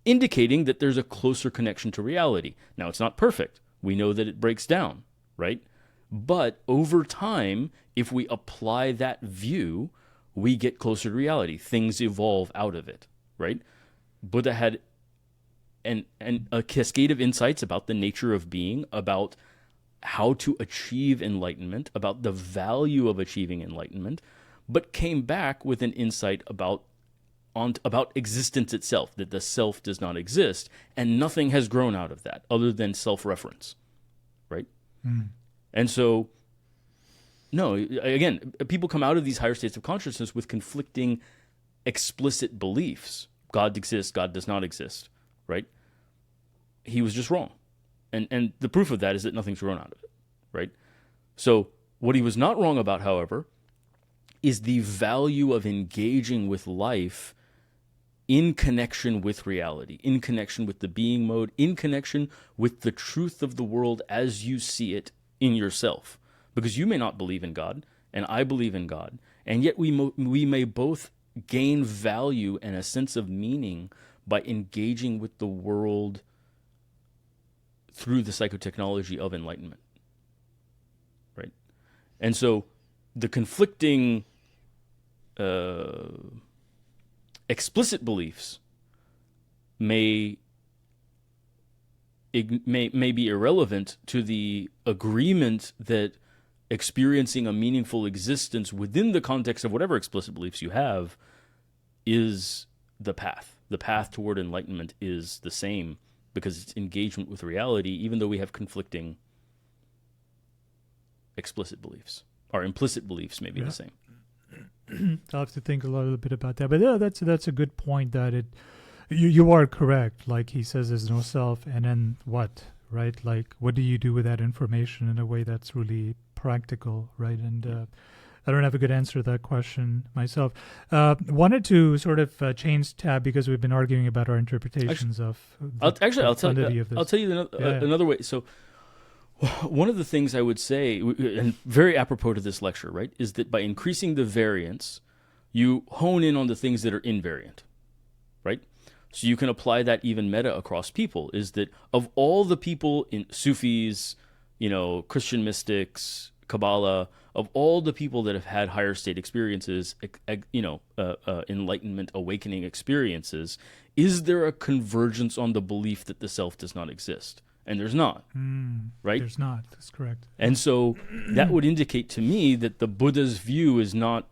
indicating that there's a closer connection to reality. Now, it's not perfect. We know that it breaks down, right? But over time, if we apply that view, we get closer to reality. Things evolve out of it, right? Buddha had a cascade of insights about the nature of being, about how to achieve enlightenment, about the value of achieving enlightenment, but came back with an insight about existence itself, that the self does not exist, and nothing has grown out of that other than self-reference, right? And so, no, again, people come out of these higher states of consciousness with conflicting explicit beliefs. God exists, God does not exist, right? He was just wrong. And the proof of that is that nothing's grown out of it, right? So what he was not wrong about, however, is the value of engaging with life in connection with reality, in connection with the being mode, in connection with the truth of the world as you see it in yourself. Because you may not believe in God, and I believe in God, and yet we may both gain value and a sense of meaning by engaging with the world through the psychotechnology of enlightenment, right? And so the conflicting explicit beliefs may be irrelevant to the agreement that experiencing a meaningful existence within the context of whatever explicit beliefs you have is the path. The path toward enlightenment is the same because it's engagement with reality, even though we have conflicting explicit beliefs. Our implicit beliefs may be the same. I'll have to think a little bit about that. But yeah, that's a good point that you are correct. Like he says, there's no self, and then what, right? Like, what do you do with that information in a way that's really practical, right? And I don't have a good answer to that question myself. Wanted to sort of change tab because we've been arguing about our interpretations of I'll tell profundity you. of this. I'll tell you another way. So, one of the things I would say, and very apropos to this lecture, right, is that by increasing the variance, you hone in on the things that are invariant, right? So you can apply that even meta across people. Is that of all the people in Sufis, Christian mystics, Kabbalah, of all the people that have had higher state experiences, enlightenment, awakening experiences, is there a convergence on the belief that the self does not exist? And there's not, right? There's not. That's correct. And so that would indicate to me that the Buddha's view is not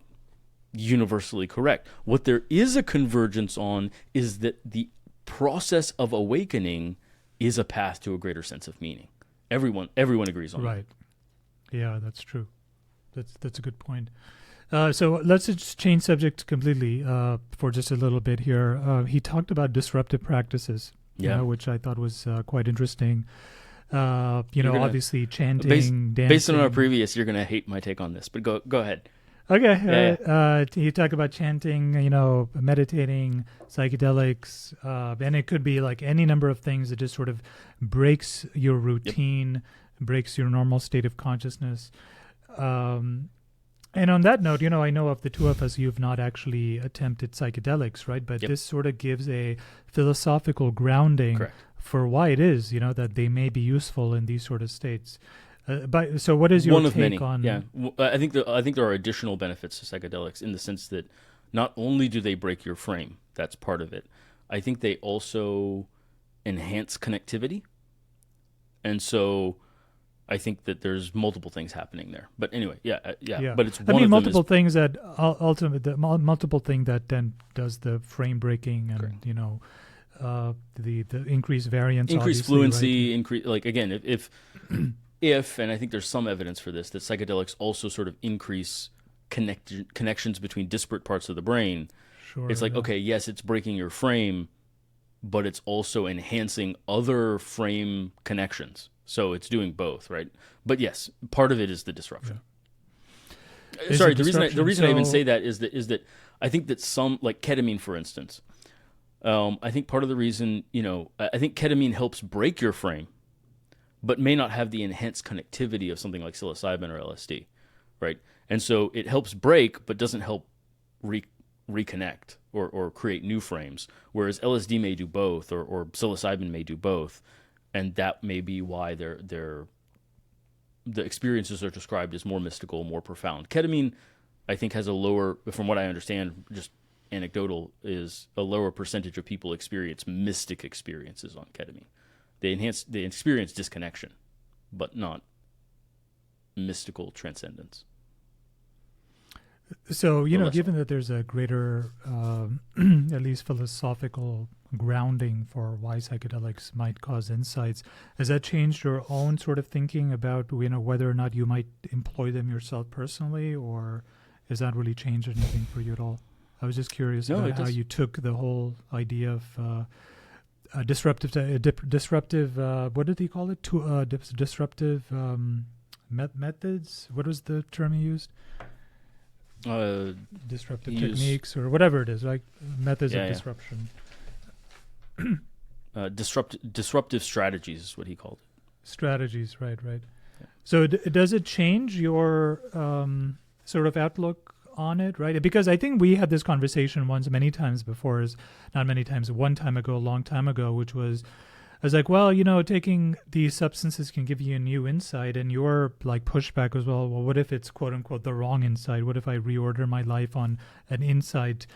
universally correct. What there is a convergence on is that the process of awakening is a path to a greater sense of meaning. Everyone agrees on that. Right. Yeah, that's true. That's a good point. So let's just change subject completely for just a little bit here. He talked about disruptive practices, which I thought was quite interesting. Obviously chanting, dancing. Based on our previous, you're going to hate my take on this, but go ahead. Okay. He talked about chanting, meditating, psychedelics, and it could be like any number of things that just sort of breaks your routine, breaks your normal state of consciousness. And on that note, I know of the two of us, you've not actually attempted psychedelics, right? But this sort of gives a philosophical grounding for why it is, that they may be useful in these sort of states. So what is your One of take many. on? Yeah, I think there are additional benefits to psychedelics in the sense that not only do they break your frame, that's part of it. I think they also enhance connectivity, and so I think that there's multiple things happening there. But anyway, But it's one of multiple things that ultimately multiple thing that then does the frame breaking and the increased variance, increased fluency, right? Increase again if and I think there's some evidence for this, that psychedelics also sort of increase connections between disparate parts of the brain. Sure, it's like, okay, yes, it's breaking your frame, but it's also enhancing other frame connections. So it's doing both, right? But yes, part of it is the disruption. Yeah. Sorry, the reason I even say that is that I think that some, like ketamine, for instance, I think part of the reason, I think ketamine helps break your frame, but may not have the enhanced connectivity of something like psilocybin or LSD, right? And so it helps break, but doesn't help reconnect or create new frames, whereas LSD may do both, or psilocybin may do both, and that may be why the experiences are described as more mystical, more profound. Ketamine, I think, has a lower, from what I understand, just anecdotal, is a lower percentage of people experience mystic experiences on ketamine. They experience disconnection, but not mystical transcendence. So, given that there's a greater, at least philosophical grounding for why psychedelics might cause insights, has that changed your own sort of thinking about, whether or not you might employ them yourself personally, or has that really changed anything for you at all? I was just curious about how you took the whole idea of disruptive. What did he call it? Disruptive methods. What was the term he used? Disruptive techniques, or whatever it is, like methods of disruption. Disruptive strategies is what he called it. Strategies, right. Yeah. So does it change your sort of outlook on it, right? Because I think we had this conversation many times before, one time ago, a long time ago, which was, I was like, well, taking these substances can give you a new insight, and your like pushback was, well, what if it's quote unquote the wrong insight? What if I reorder my life on an insight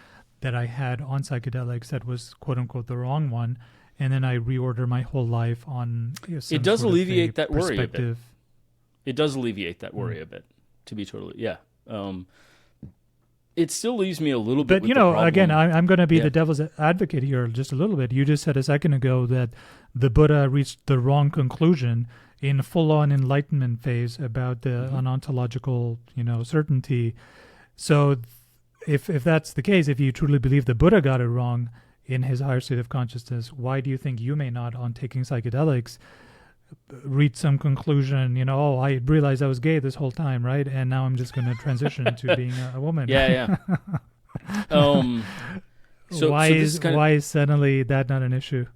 that I had on psychedelics that was quote unquote the wrong one, and then I reorder my whole life on some it does sort alleviate of that worry a bit. It does alleviate that worry a bit, to be totally it still leaves me a little bit. But again, I'm going to be the devil's advocate here just a little bit. You just said a second ago that the Buddha reached the wrong conclusion in full-on enlightenment phase about the ontological, certainty. So, if that's the case, if you truly believe the Buddha got it wrong in his higher state of consciousness, why do you think you may not, on taking psychedelics, reach some conclusion, oh, I realized I was gay this whole time, right? And now I'm just going to transition to being a woman. Yeah. So why is suddenly that not an issue?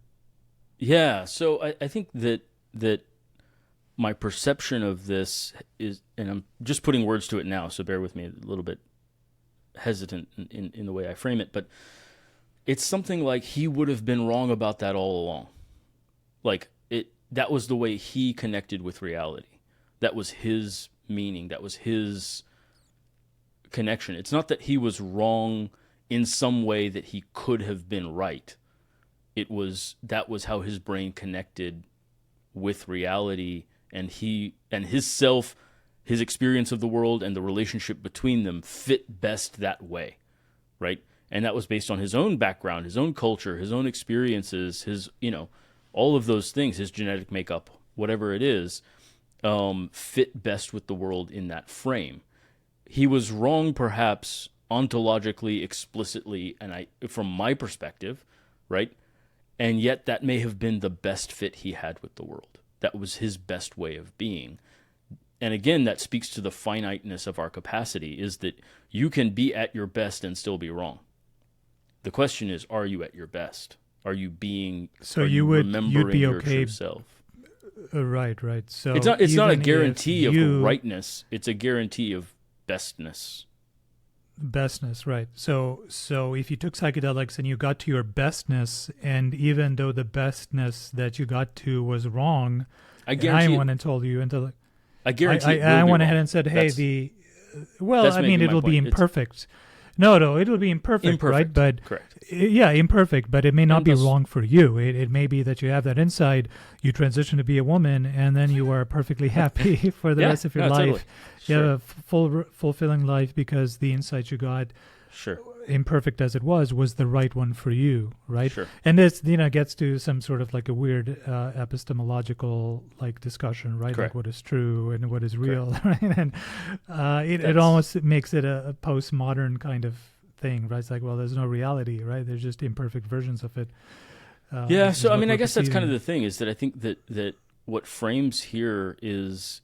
Yeah, so I think that my perception of this is, and I'm just putting words to it now, so bear with me, a little bit hesitant in the way I frame it, but it's something like he would have been wrong about that all along. Like, that was the way he connected with reality. That was his meaning. That was his connection. It's not that he was wrong in some way that he could have been right. That was how his brain connected with reality, and his self, his experience of the world, and the relationship between them fit best that way, right? And that was based on his own background, his own culture, his own experiences, his, all of those things, his genetic makeup, whatever it is, fit best with the world in that frame. He was wrong, perhaps ontologically, explicitly, and from my perspective, right? And yet that may have been the best fit he had with the world. That was his best way of being. And again, that speaks to the finiteness of our capacity, is that you can be at your best and still be wrong. The question is, are you at your best? Are you being, so are you'd be remembering your okay, true self? Right. So it's not a guarantee of rightness. It's a guarantee of bestness. Bestness, right. So if you took psychedelics and you got to your bestness, and even though the bestness that you got to was wrong, I went and told you into, I guarantee I went ahead and said, hey, it'll be imperfect. No, it'll be imperfect, right? But correct. Yeah, imperfect, but it may not be wrong for you. It may be that you have that insight, you transition to be a woman, and then you are perfectly happy for the rest of your life. Totally. You have a fulfilling life because the insight you got, imperfect as it was the right one for you, right? Sure. And this, gets to some sort of like a weird epistemological discussion, right? Correct. Like what is true and what is real, right? And it almost makes it a postmodern kind of thing, right? It's like, well, there's no reality, right? There's just imperfect versions of it. So I guess that's kind of the thing, is that I think that what frames here is,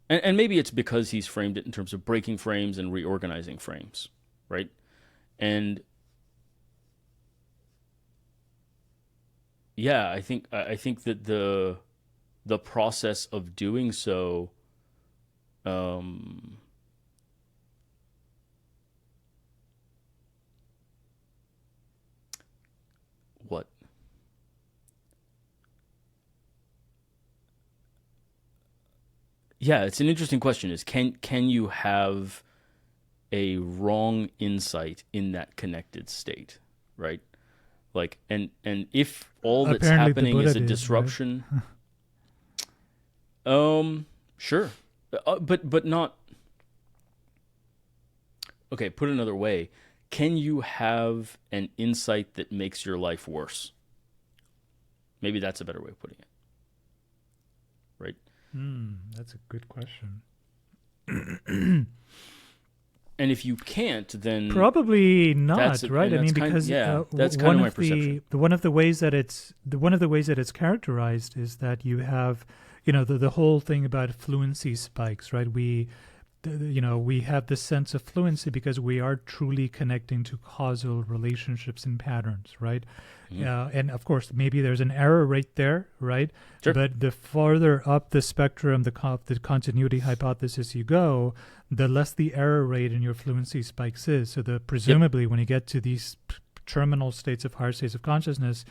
and maybe it's because he's framed it in terms of breaking frames and reorganizing frames, right? And yeah, I think that the process of doing so, what? Yeah, it's an interesting question. Is can you have a wrong insight in that connected state, right? Like, and if all that's Apparently happening is a did, disruption, right? Sure, but not. Okay, put another way, can you have an insight that makes your life worse? Maybe that's a better way of putting it, right? That's a good question. And if you can't, then probably not, right? I mean, because that's kind of my perception. One of the ways that it's characterized is that you have, the whole thing about fluency spikes, right? We have this sense of fluency because we are truly connecting to causal relationships and patterns, right? And of course, maybe there's an error rate there, right? Sure. But the farther up the spectrum, the continuity hypothesis you go, the less the error rate in your fluency spikes is. So presumably when you get to these terminal states of higher states of consciousness,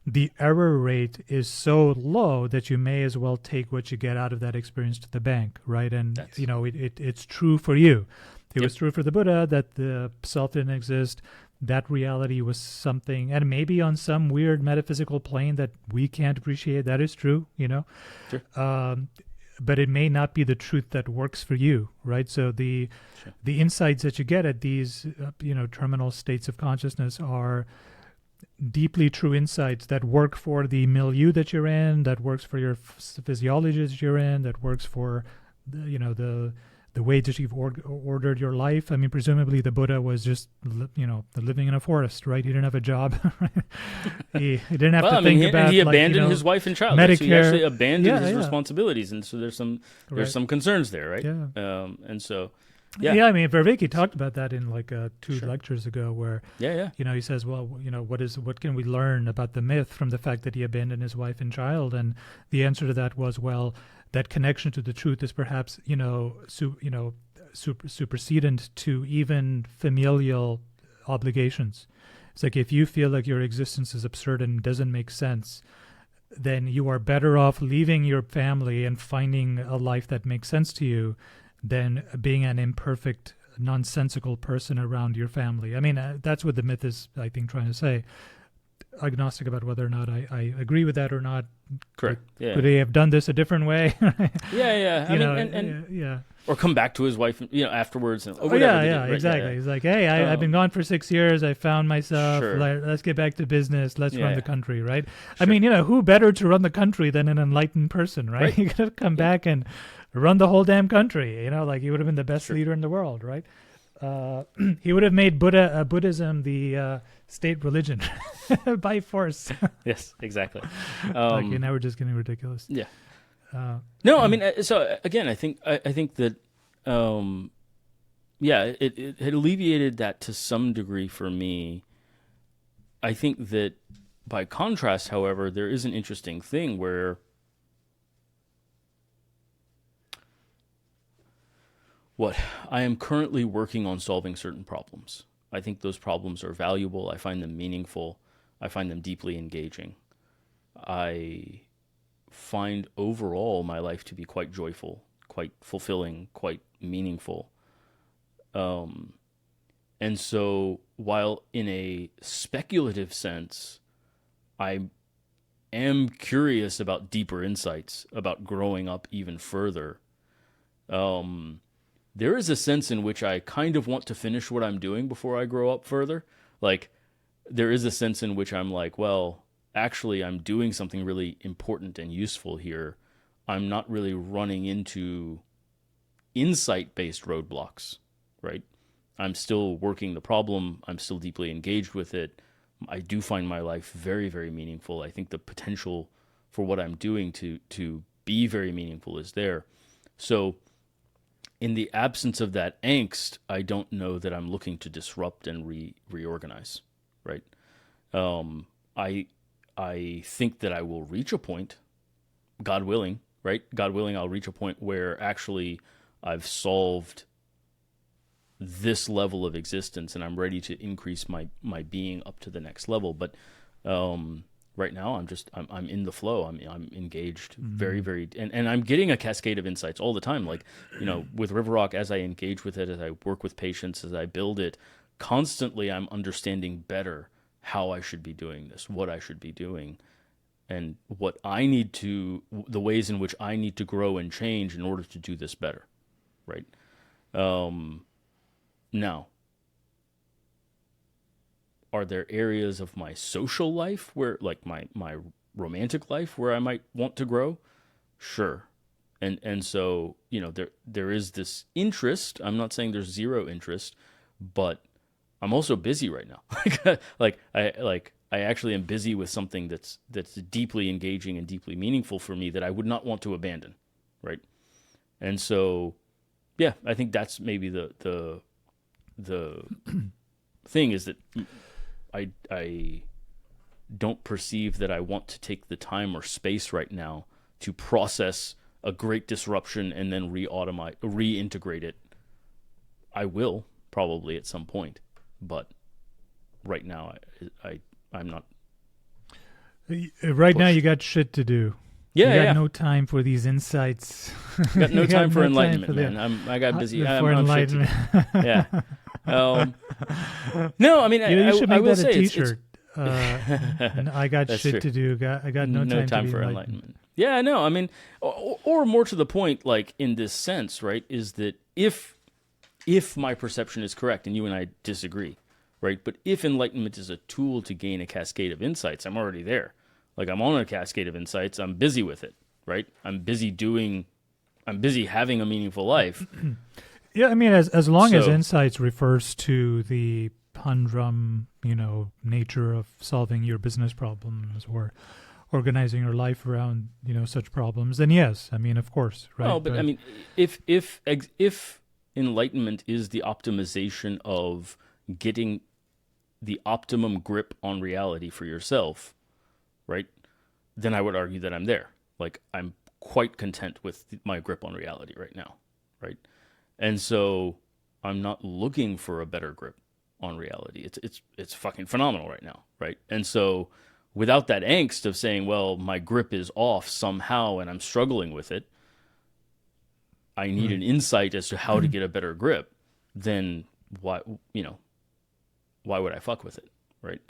the error rate is so low that you may as well take what you get out of that experience to the bank, right? And it's true for you. It was true for the Buddha that the self didn't exist. That reality was something, and maybe on some weird metaphysical plane that we can't appreciate, that is true, Sure. But it may not be the truth that works for you, right? So the insights that you get at these, terminal states of consciousness are deeply true insights that work for the milieu that you're in, that works for your physiology that you're in, that works for the the way that you've ordered your life. I mean, presumably the Buddha was just, living in a forest, right? He didn't have a job. he didn't have to think about. He abandoned his wife and child. Medicare. So he actually abandoned his responsibilities, and so there's some concerns there, right? Yeah. And so. Yeah, I mean, Vervaeke talked about that in like 2 lectures ago, where he says, well, what can we learn about the myth from the fact that he abandoned his wife and child? And the answer to that was, well, that connection to the truth is perhaps supersedent to even familial obligations. It's like if you feel like your existence is absurd and doesn't make sense, then you are better off leaving your family and finding a life that makes sense to you than being an imperfect, nonsensical person around your family. I mean, that's what the myth is, I think, trying to say. Agnostic about whether or not I agree with that or not. Correct. Could they have done this a different way? Yeah. Or come back to his wife, afterwards. And, or whatever exactly. He's like, hey, I've been gone for 6 years. I found myself. Let's get back to business. Let's run the country, right? Sure. I mean, who better to run the country than an enlightened person, right? You could have come back and run the whole damn country. He would have been the best leader in the world, right? He would have made Buddhism the state religion by force. Yes, exactly. Okay, now we're just getting ridiculous. Yeah. No, I mean, so again, I think that, it had alleviated that to some degree for me. I think that by contrast, however, there is an interesting thing where I am currently working on solving certain problems. I think those problems are valuable. I find them meaningful. I find them deeply engaging. I find overall my life to be quite joyful, quite fulfilling, quite meaningful. And so while in a speculative sense, I am curious about deeper insights, about growing up even further, there is a sense in which I kind of want to finish what I'm doing before I grow up further. Like, there is a sense in which I'm like, well, actually, I'm doing something really important and useful here. I'm not really running into insight-based roadblocks, right? I'm still working the problem. I'm still deeply engaged with it. I do find my life very, very meaningful. I think the potential for what I'm doing to be very meaningful is there. So in the absence of that angst, I don't know that I'm looking to disrupt and reorganize, right? I think that I will reach a point, God willing, right? God willing, I'll reach a point where actually I've solved this level of existence and I'm ready to increase my being up to the next level. But right now I'm in the flow. I'm engaged very, very, and I'm getting a cascade of insights all the time. Like, with Vervaeke, as I engage with it, as I work with patients, as I build it, constantly I'm understanding better how I should be doing this, what I should be doing, and the ways in which I need to grow and change in order to do this better, right? Now, are there areas of my social life where, like my romantic life, where I might want to grow? Sure. And so, there is this interest. I'm not saying there's zero interest, but I'm also busy right now. I actually am busy with something that's deeply engaging and deeply meaningful for me that I would not want to abandon, right? And so, yeah, I think that's maybe the thing is that I don't perceive that I want to take the time or space right now to process a great disruption and then reintegrate it. I will probably at some point, but right now I'm not. Right now you got shit to do. Yeah, you got no time for these insights. Got no time for enlightenment, man. I got busy. For enlightenment. Yeah. No, I mean, you should make I will that a say T-shirt. I got shit to do. I got no time for enlightenment. Yeah, no, I mean, or more to the point, like in this sense, right, is that if my perception is correct, and you and I disagree, right, but if enlightenment is a tool to gain a cascade of insights, I'm already there. Like, I'm on a cascade of insights. I'm busy with it, right? I'm busy doing I'm busy having a meaningful life. Yeah, I mean, as long as So, insights refers to the humdrum, nature of solving your business problems or organizing your life around, such problems, then yes, I mean, of course, right? well, but I But mean, if enlightenment is the optimization of getting the optimum grip on reality for yourself, right? Then I would argue that I'm there. Like I'm quite content with my grip on reality right now, right? And so I'm not looking for a better grip on reality. It's fucking phenomenal right now, right? And so without that angst of saying, well, my grip is off somehow and I'm struggling with it, I need right. an insight as to how to get a better grip, then why why would I fuck with it, right?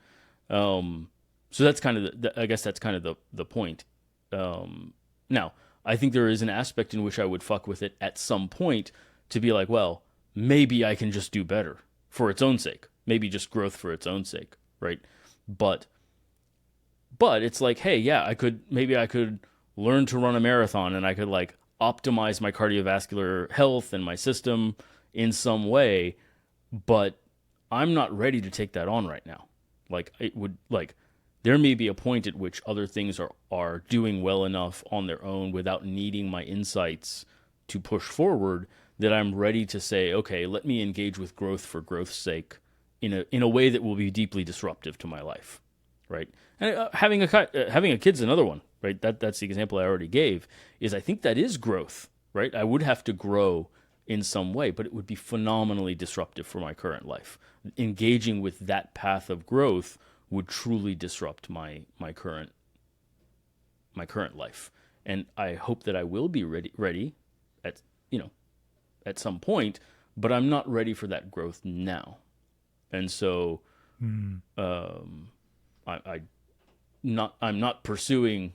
So that's kind of I guess that's kind of the point. Now, I think there is an aspect in which I would fuck with it at some point to be like, well, maybe I can just do better for its own sake. Maybe just growth for its own sake, right? But it's like, hey, yeah, I could learn to run a marathon and I could like optimize my cardiovascular health and my system in some way, but I'm not ready to take that on right now. Like it would like there may be a point at which other things are doing well enough on their own without needing my insights to push forward that I'm ready to say, okay, let me engage with growth for growth's sake in a way that will be deeply disruptive to my life, right? And having a kid's another one, right? That's the example I already gave. Is I think that is growth, right? I would have to grow in some way, but it would be phenomenally disruptive for my current life. Engaging with that path of growth would truly disrupt my current life, and I hope that I will be ready at at some point, but I'm not ready for that growth now, and so Mm. I I'm not pursuing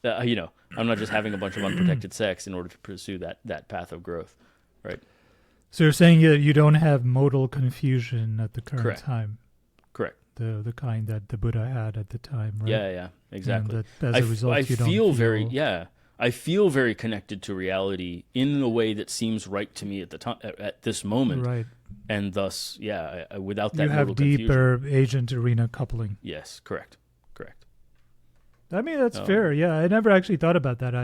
I'm not just having a bunch of unprotected sex in order to pursue that path of growth, right? So you're saying that you don't have modal confusion at the current Correct. time, Correct. the kind that the Buddha had at the time, right? Yeah, exactly. And that as a result, you don't feel very, feel. yeah, I feel very connected to reality in a way that seems right to me at the time, at this moment, Right. and thus, yeah, without You that have modal confusion. deeper agent arena coupling. Yes, correct, correct. I mean, that's Um, fair. Yeah, I never actually thought about that.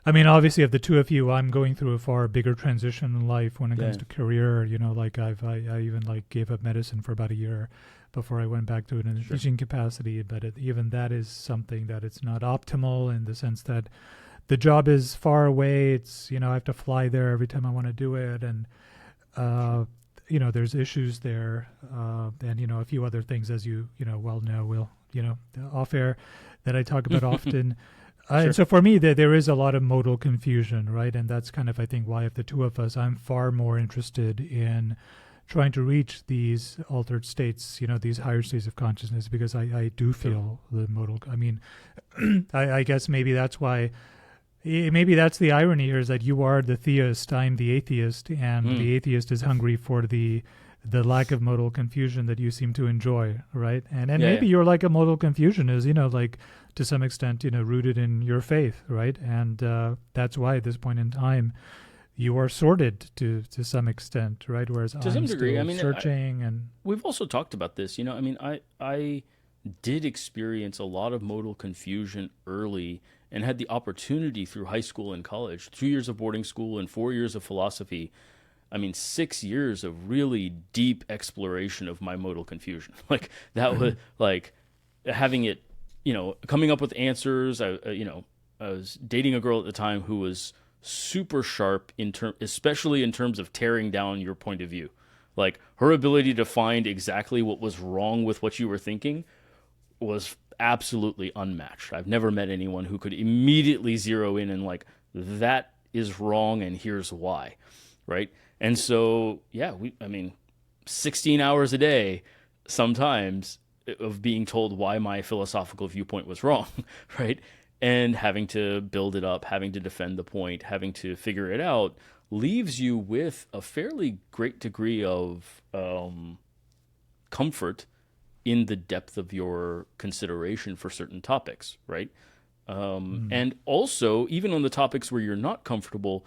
I mean, obviously, of the two of you, I'm going through a far bigger transition in life when it comes yeah, to career. Like I even like gave up medicine for about a year before I went back to it in a sure. teaching capacity. But even that is something that it's not optimal in the sense that the job is far away. It's I have to fly there every time I want to do it, and Sure. there's issues there, and a few other things as well know. Will off air that I talk about often. Sure. And so for me, there is a lot of modal confusion, right? And that's kind of, I think, why of the two of us, I'm far more interested in trying to reach these altered states, these higher states of consciousness, because I do feel the modal. I mean, I guess maybe that's why. Maybe that's the irony here is that you are the theist, I'm the atheist, and Mm, the atheist is hungry for the lack of modal confusion that you seem to enjoy, right? And yeah. maybe your lack of modal confusion is like to some extent rooted in your faith, right? And that's why at this point in time you are sorted to some extent, right? Whereas To some I'm degree, I still mean, searching and we've also talked about this. I mean, I did experience a lot of modal confusion early and had the opportunity through high school and college, 2 years of boarding school and 4 years of philosophy. I mean, 6 years of really deep exploration of my modal confusion. Like that was like having it, coming up with answers. I was dating a girl at the time who was super sharp especially in terms of tearing down your point of view. Like her ability to find exactly what was wrong with what you were thinking was absolutely unmatched. I've never met anyone who could immediately zero in and like that is wrong and here's why, right? And so, yeah, I mean 16 hours a day sometimes of being told why my philosophical viewpoint was wrong, right? And having to build it up, having to defend the point, having to figure it out leaves you with a fairly great degree of comfort in the depth of your consideration for certain topics, right? And also, even on the topics where you're not comfortable,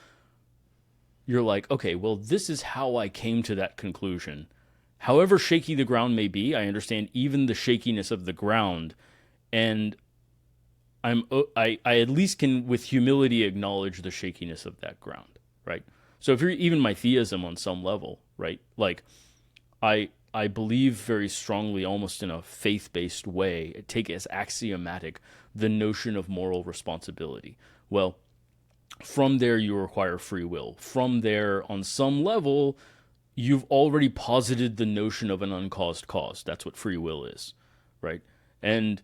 you're like, okay, well, this is how I came to that conclusion. However shaky the ground may be, I understand even the shakiness of the ground, and I at least can with humility acknowledge the shakiness of that ground, right? So if you're even my theism on some level, right? Like I believe very strongly, almost in a faith-based way, take as axiomatic the notion of moral responsibility. Well, from there you require free will. From there, on some level, you've already posited the notion of an uncaused cause. That's what free will is, right? And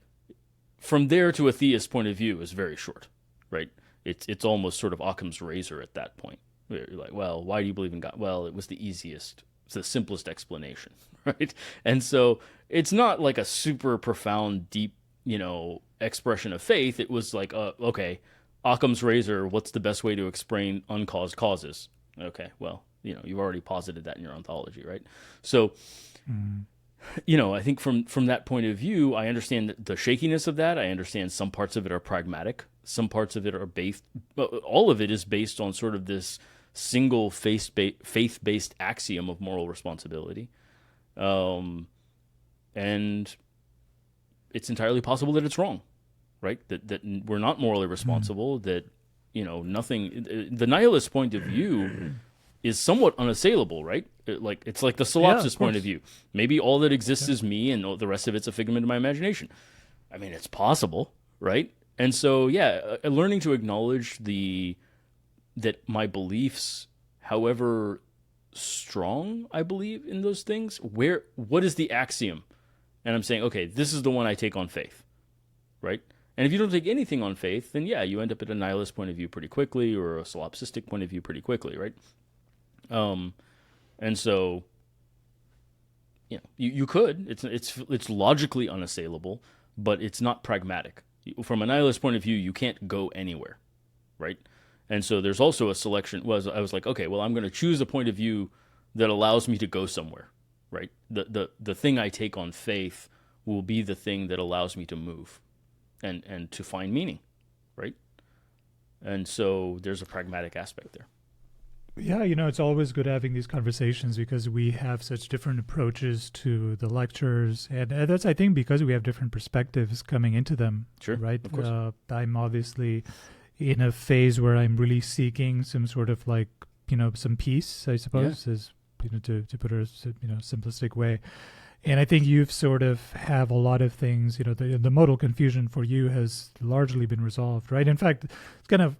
from there to a theist point of view is very short, right? It's almost sort of Occam's razor at that point. You're like, well, why do you believe in God? Well, it was the easiest, it's the simplest explanation, right? And so it's not like a super profound, deep, expression of faith. It was like, okay, Occam's razor, what's the best way to explain uncaused causes? Okay, well, you've already posited that in your ontology, right? So, I think from that point of view, I understand the shakiness of that. I understand some parts of it are pragmatic. Some parts of it are based, all of it is based on sort of this single faith-based axiom of moral responsibility. And it's entirely possible that it's wrong, right? That we're not morally responsible, that, nothing, the nihilist point of view is somewhat unassailable, right? It's like the solipsist point of view. Maybe all that exists is me, and the rest of it's a figment of my imagination. I mean, it's possible, right? And so, learning to acknowledge that my beliefs, however strong I believe in those things, what is the axiom? And I'm saying, okay, this is the one I take on faith, right? And if you don't take anything on faith, then you end up at a nihilist point of view pretty quickly, or a solipsistic point of view pretty quickly, right? And so, you could. It's logically unassailable, but it's not pragmatic. From a nihilist point of view, you can't go anywhere, right? And so there's also a selection. I was like, okay, well, I'm going to choose a point of view that allows me to go somewhere, right? The thing I take on faith will be the thing that allows me to move, and to find meaning, right? And so there's a pragmatic aspect there. Yeah, it's always good having these conversations because we have such different approaches to the lectures. And that's, I think, because we have different perspectives coming into them. Sure, right? Of course. I'm obviously in a phase where I'm really seeking some sort of some peace, I suppose, is to put it in a simplistic way. And I think you've sort of have a lot of things, the modal confusion for you has largely been resolved, right? In fact, it's kind of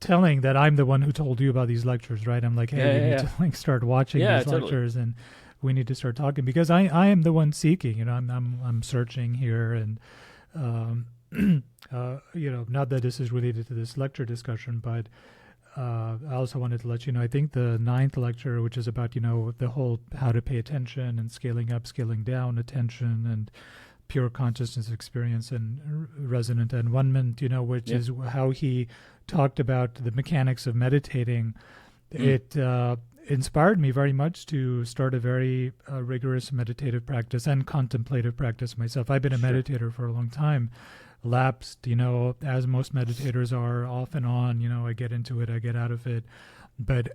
telling that I'm the one who told you about these lectures, right? I'm like, hey, you need to start watching these lectures, and we need to start talking, because I am the one seeking, I'm searching here, and not that this is related to this lecture discussion, but I also wanted to let you know, I think the 9th lecture, which is about, the whole how to pay attention and scaling up, scaling down attention, and pure consciousness experience and resonant enwonment, which is how he talked about the mechanics of meditating. It inspired me very much to start a very rigorous meditative practice and contemplative practice myself. I've been a meditator for a long time, lapsed, as most meditators are, off and on, I get into it, I get out of it. But,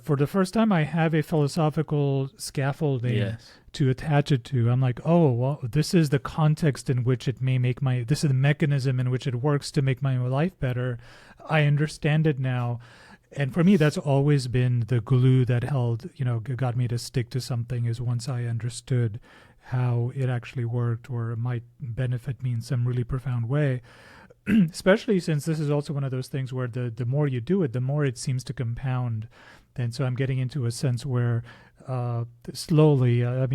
for the first time, I have a philosophical scaffolding to attach it to. I'm like, oh, well, this is the context in which it may make this is the mechanism in which it works to make my life better. I understand it now. And for me, that's always been the glue that got me to stick to something, is once I understood how it actually worked, or it might benefit me in some really profound way. Especially since this is also one of those things where the more you do it, the more it seems to compound. And so I'm getting into a sense where slowly, I've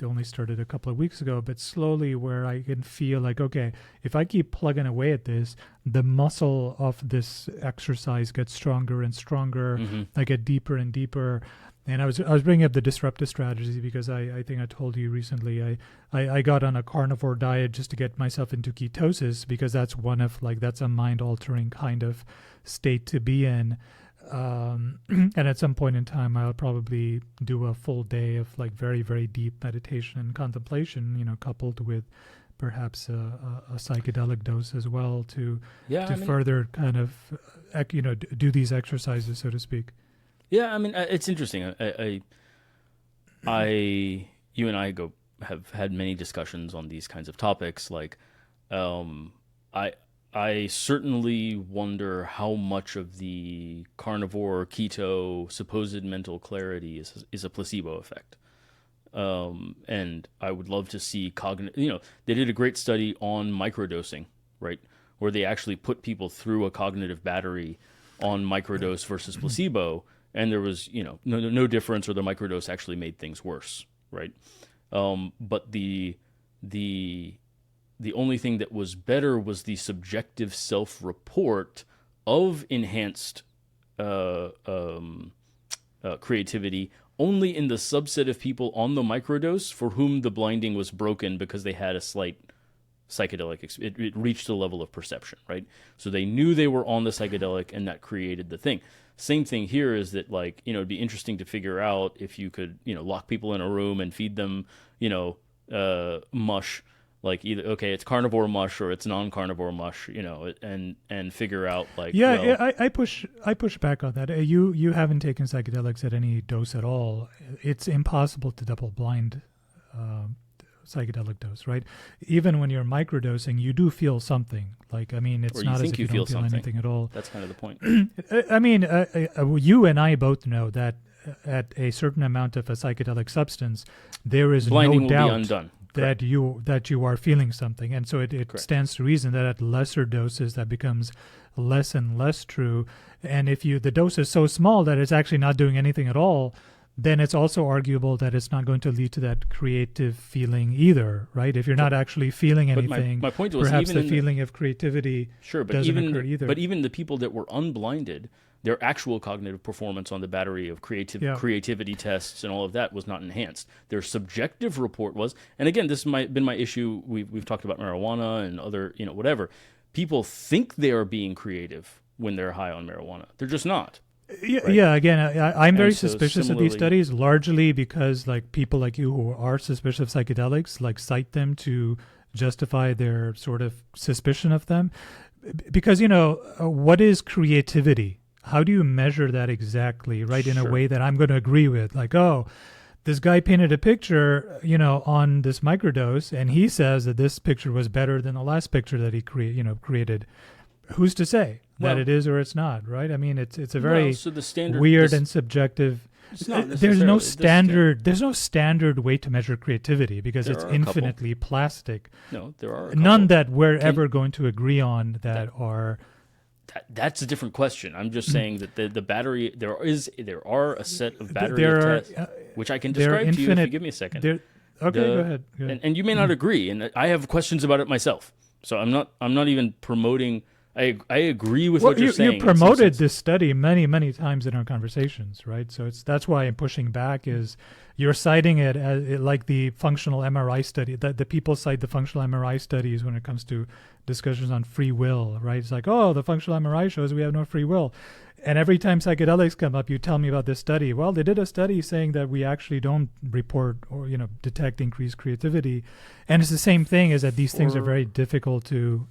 only started a couple of weeks ago, but slowly, where I can feel like, okay, if I keep plugging away at this, the muscle of this exercise gets stronger and stronger. I get deeper and deeper. And I was bringing up the disruptive strategy because I think I told you recently I got on a carnivore diet just to get myself into ketosis, because that's that's a mind altering kind of state to be in. And at some point in time, I'll probably do a full day of very, very deep meditation and contemplation, coupled with perhaps a psychedelic dose as well to Yeah, further kind of do these exercises, so to speak. yeah. I mean, it's interesting. You and I have had many discussions on these kinds of topics. Like, I I certainly wonder how much of the carnivore keto supposed mental clarity is a placebo effect. And I would love to see they did a great study on microdosing, right? Where they actually put people through a cognitive battery on microdose versus placebo, and there was, no difference, or the microdose actually made things worse, right? But the only thing that was better was the subjective self-report of enhanced creativity only in the subset of people on the microdose for whom the blinding was broken because they had a slight psychedelic. It reached a level of perception, right? So they knew they were on the psychedelic, and that created the thing. Same thing here is that, it'd be interesting to figure out if you could, lock people in a room and feed them, mush. Like either it's carnivore mush or it's non-carnivore mush, and figure out I push back on that. You haven't taken psychedelics at any dose at all. It's impossible to double blind psychedelic dose, right? Even when you're microdosing, you do feel something. It's not as if you don't feel anything at all. That's kind of the point. You and I both know that at a certain amount of a psychedelic substance, there is blinding no doubt will be undone. that you are feeling something, and so it stands to reason that at lesser doses that becomes less and less true. And if the dose is so small that it's actually not doing anything at all, then it's also arguable that it's not going to lead to that creative feeling either, right? If you're not actually feeling anything, my point was, perhaps even the feeling of creativity doesn't occur either. But even the people that were unblinded, their actual cognitive performance on the battery of creativity tests and all of that was not enhanced. Their subjective report was, and again, this might have been my issue. We've talked about marijuana and other, whatever. People think they are being creative when they're high on marijuana. They're just not. Yeah. Again, I'm very suspicious of these studies, largely because people like you who are suspicious of psychedelics cite them to justify their sort of suspicion of them. Because what is creativity? How do you measure that exactly, right? In a way that I'm going to agree with, this guy painted a picture, on this microdose, and he says that this picture was better than the last picture that he created. Who's to say that it is or it's not, right? I mean, it's a very weird and subjective. There's no standard. There's no standard way to measure creativity because it's infinitely plastic. No, there are none that we're ever going to agree on that are. That's a different question. I'm just saying that the battery there are a set of battery tests which I can describe to you if you give me a second. Go ahead. And you may not agree, and I have questions about it myself. So I'm not even promoting. I agree with what you're saying. You promoted this study many, many times in our conversations, right? So that's why I'm pushing back. Is you're citing it as like the functional MRI study. That the people cite the functional MRI studies when it comes to discussions on free will, right? It's like, the functional MRI shows we have no free will. And every time psychedelics come up, you tell me about this study. Well, they did a study saying that we actually don't report or detect increased creativity, and it's the same thing. Is that these things are very difficult to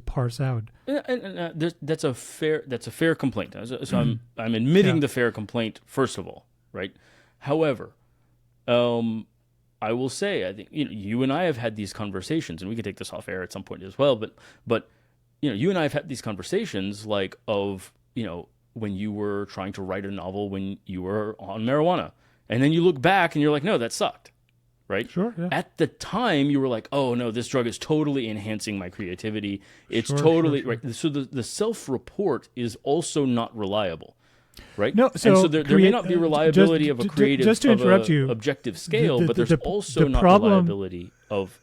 parse out. And that's a fair complaint. So I'm admitting the fair complaint first of all, right? However, I will say I think you and I have had these conversations, and we can take this off air at some point as well. But you and I have had these conversations when you were trying to write a novel when you were on marijuana. And then you look back and you're like, no, that sucked, right? Sure, yeah. At the time, you were like, oh, no, this drug is totally enhancing my creativity. It's totally, right? So the self-report is also not reliable, right? No, so there may not be reliability of a creative, just to interrupt you, objective scale, but there's also not reliability of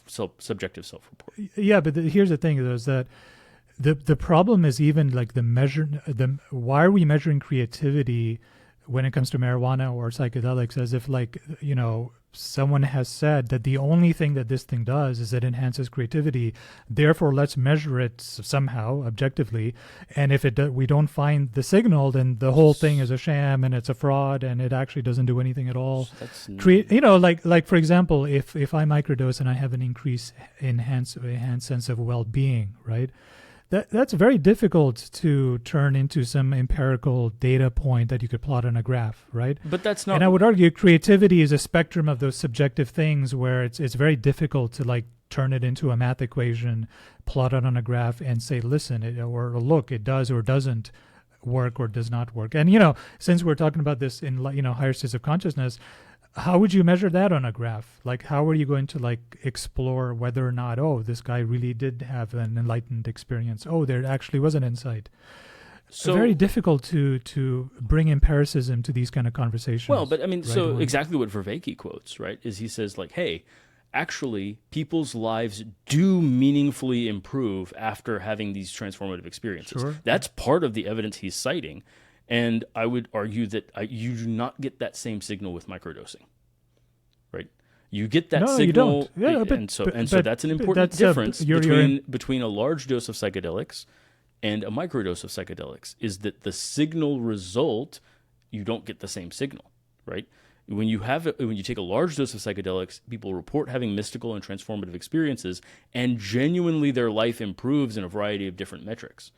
subjective self-report. Yeah, but here's the thing, though, is that the problem is even why are we measuring creativity when it comes to marijuana or psychedelics as if someone has said that the only thing that this thing does is it enhances creativity, therefore let's measure it somehow objectively, and if we don't find the signal, then the whole thing is a sham and it's a fraud and it actually doesn't do anything at all. Like for example, if I microdose and I have an enhanced sense of well-being, right? That's very difficult to turn into some empirical data point that you could plot on a graph, right? But that's not. And I would argue creativity is a spectrum of those subjective things where it's very difficult to like turn it into a math equation, plot it on a graph, and say, listen, or look, it does or doesn't work or does not work. And since we're talking about this in higher states of consciousness, how would you measure that on a graph? Like, how are you going to like explore whether or not, oh, this guy really did have an enlightened experience? Oh, there actually was an insight. So very difficult to bring empiricism to these kind of conversations. Well, but I mean, so exactly what Vervaeke quotes, right, is he says like, hey, actually, people's lives do meaningfully improve after having these transformative experiences. Sure. That's part of the evidence he's citing. And I would argue that you do not get that same signal with microdosing, right? You get that signal, you don't. Yeah, and so that's an important difference between a large dose of psychedelics and a microdose of psychedelics, is that the signal result, you don't get the same signal, right? When you take a large dose of psychedelics, people report having mystical and transformative experiences, and genuinely their life improves in a variety of different metrics.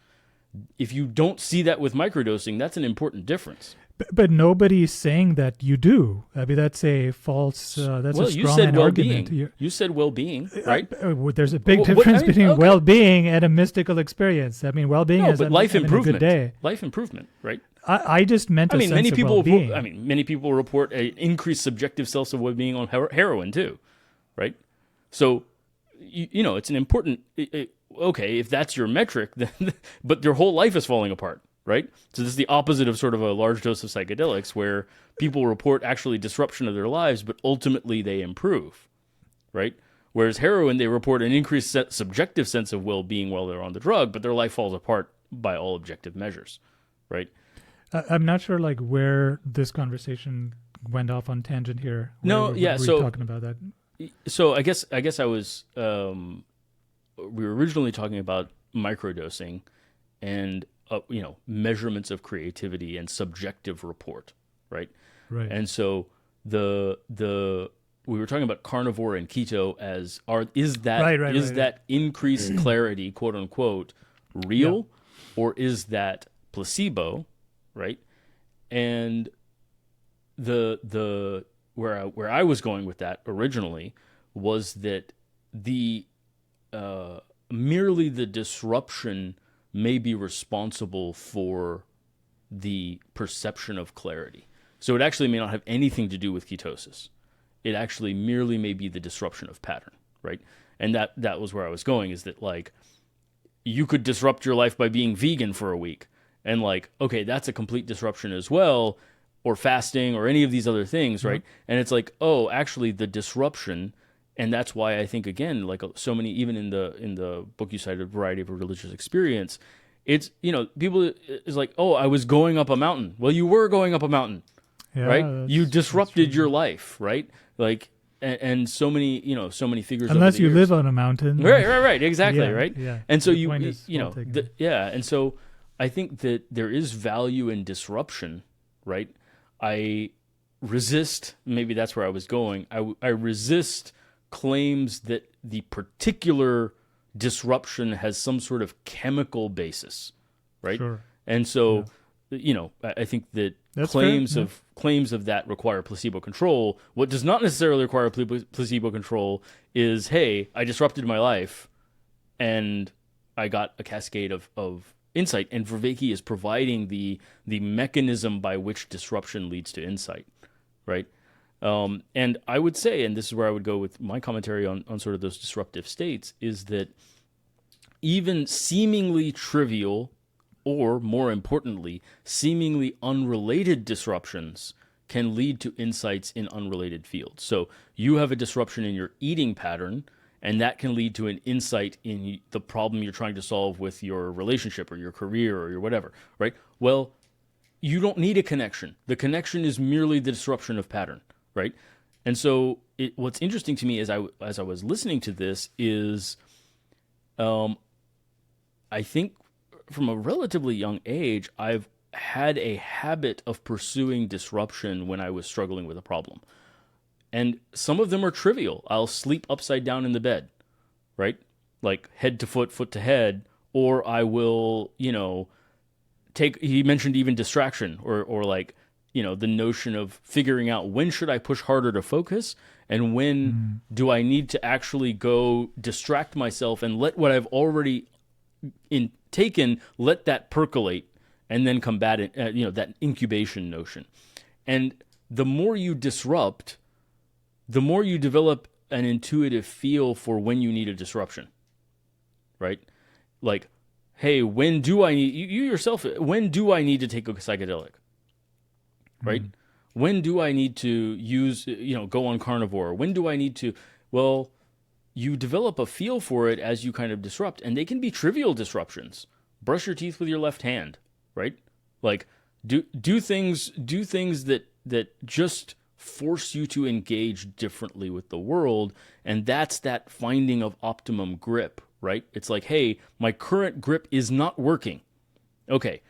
If you don't see that with microdosing, that's an important difference. But nobody's saying that you do. I mean, that's a false. That's a straw man argument. You said well-being, right? There's a big difference between well-being and a mystical experience. I mean, well-being is life improvement. A good day. Life improvement, right? I just meant sense many of people. well-being. Many people report an increased subjective sense of well-being on heroin too, right? So, it's an important. Okay, if that's your metric, then but their whole life is falling apart, right? So this is the opposite of sort of a large dose of psychedelics, where people report actually disruption of their lives, but ultimately they improve, right? Whereas heroin, they report an increased subjective sense of well-being while they're on the drug, but their life falls apart by all objective measures, right? I'm not sure like where this conversation went off on tangent here. So talking about that. So I guess I was. We were originally talking about microdosing and measurements of creativity and subjective report, right? Right. And so we were talking about carnivore and keto is that increased clarity, quote unquote, real, or is that placebo, right? And the where I was going with that originally was that merely the disruption may be responsible for the perception of clarity. So it actually may not have anything to do with ketosis. It actually merely may be the disruption of pattern, right? And that was where I was going, is that like you could disrupt your life by being vegan for a week, and like, okay, that's a complete disruption as well, or fasting or any of these other things, right? And it's like, oh, actually the disruption. And that's why I think, again, like so many, even in the book you cited, Variety of a Religious Experience, it's, people is like, oh, I was going up a mountain. Well, you were going up a mountain, right? You disrupted your life, right? Like, and so many figures. Unless you live on a mountain. Right, exactly, right? Yeah. And so and so I think that there is value in disruption, right? I resist, maybe that's where I was going. I resist claims that the particular disruption has some sort of chemical basis, right? Sure. And so, I think that claims of that require placebo control. What does not necessarily require placebo control is, hey, I disrupted my life, and I got a cascade of insight. And Vervaeke is providing the mechanism by which disruption leads to insight, right? And I would say, and this is where I would go with my commentary on sort of those disruptive states, is that even seemingly trivial, or more importantly, seemingly unrelated disruptions can lead to insights in unrelated fields. So you have a disruption in your eating pattern, and that can lead to an insight in the problem you're trying to solve with your relationship or your career or your whatever, right? Well, you don't need a connection. The connection is merely the disruption of pattern, right? And so what's interesting to me as I was listening to this is, I think from a relatively young age, I've had a habit of pursuing disruption when I was struggling with a problem. And some of them are trivial. I'll sleep upside down in the bed, right? Like head to foot, foot to head, or I will, he mentioned even distraction or like, the notion of figuring out when should I push harder to focus and when do I need to actually go distract myself and let what I've already taken, let that percolate and then combat it, that incubation notion. And the more you disrupt, the more you develop an intuitive feel for when you need a disruption, right? Like, hey, when do I need, you yourself, when do I need to take a psychedelic, right? When do I need to use, go on carnivore? When do I need to, well, you develop a feel for it as you kind of disrupt, and they can be trivial disruptions. Brush your teeth with your left hand, right? Like, do things that just force you to engage differently with the world, and that's that finding of optimum grip, right? It's like, hey, my current grip is not working. Okay,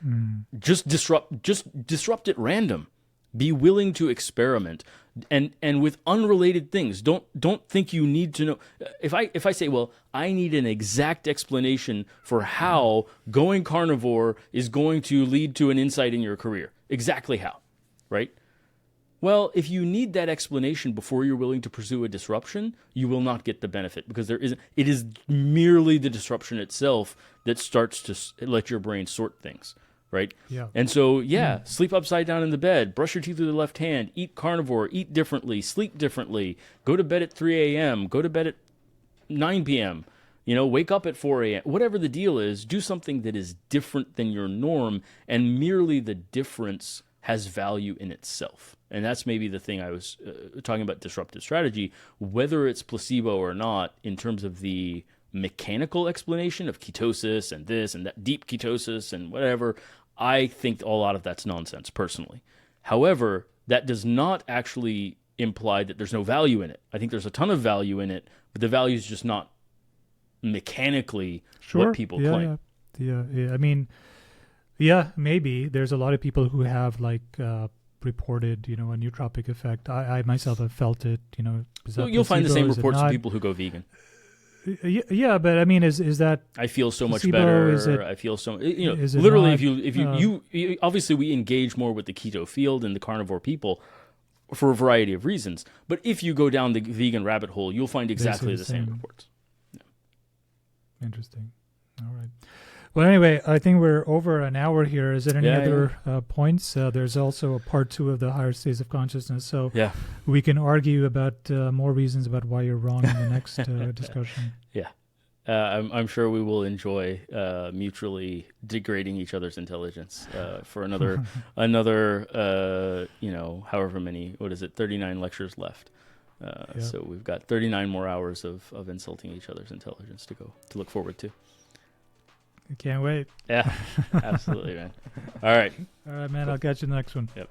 just disrupt it random. Be willing to experiment, and with unrelated things. Don't think you need to know. If I say, well, I need an exact explanation for how going carnivore is going to lead to an insight in your career. Exactly how, right? Well, if you need that explanation before you're willing to pursue a disruption, you will not get the benefit because it is merely the disruption itself that starts to let your brain sort things, right? Yeah. And so, sleep upside down in the bed, brush your teeth with the left hand, eat carnivore, eat differently, sleep differently, go to bed at 3 a.m., go to bed at 9 p.m., wake up at 4 a.m., whatever the deal is, do something that is different than your norm, and merely the difference has value in itself. And that's maybe the thing I was talking about disruptive strategy, whether it's placebo or not, in terms of the mechanical explanation of ketosis and this and that, deep ketosis and whatever. I think a lot of that's nonsense, personally. However, that does not actually imply that there's no value in it. I think there's a ton of value in it, but the value is just not mechanically what people claim. Yeah. I mean, maybe there's a lot of people who have reported, a nootropic effect. I myself have felt it, Well, you'll find the same reports of people who go vegan. Yeah, but I mean, is that I feel so much placebo? better. I feel so, is it literally, not? if you obviously we engage more with the keto field and the carnivore people for a variety of reasons. But if you go down the vegan rabbit hole, you'll find exactly the same reports. Yeah. Interesting. All right. Well, anyway, I think we're over an hour here. Is there any other points? There's also a part 2 of the higher states of consciousness. So we can argue about more reasons about why you're wrong in the next discussion. Yeah. I'm sure we will enjoy mutually degrading each other's intelligence for another, however many, 39 lectures left. So we've got 39 more hours of insulting each other's intelligence to look forward to. I can't wait. Yeah, absolutely, man. All right, man. I'll catch you in the next one. Yep.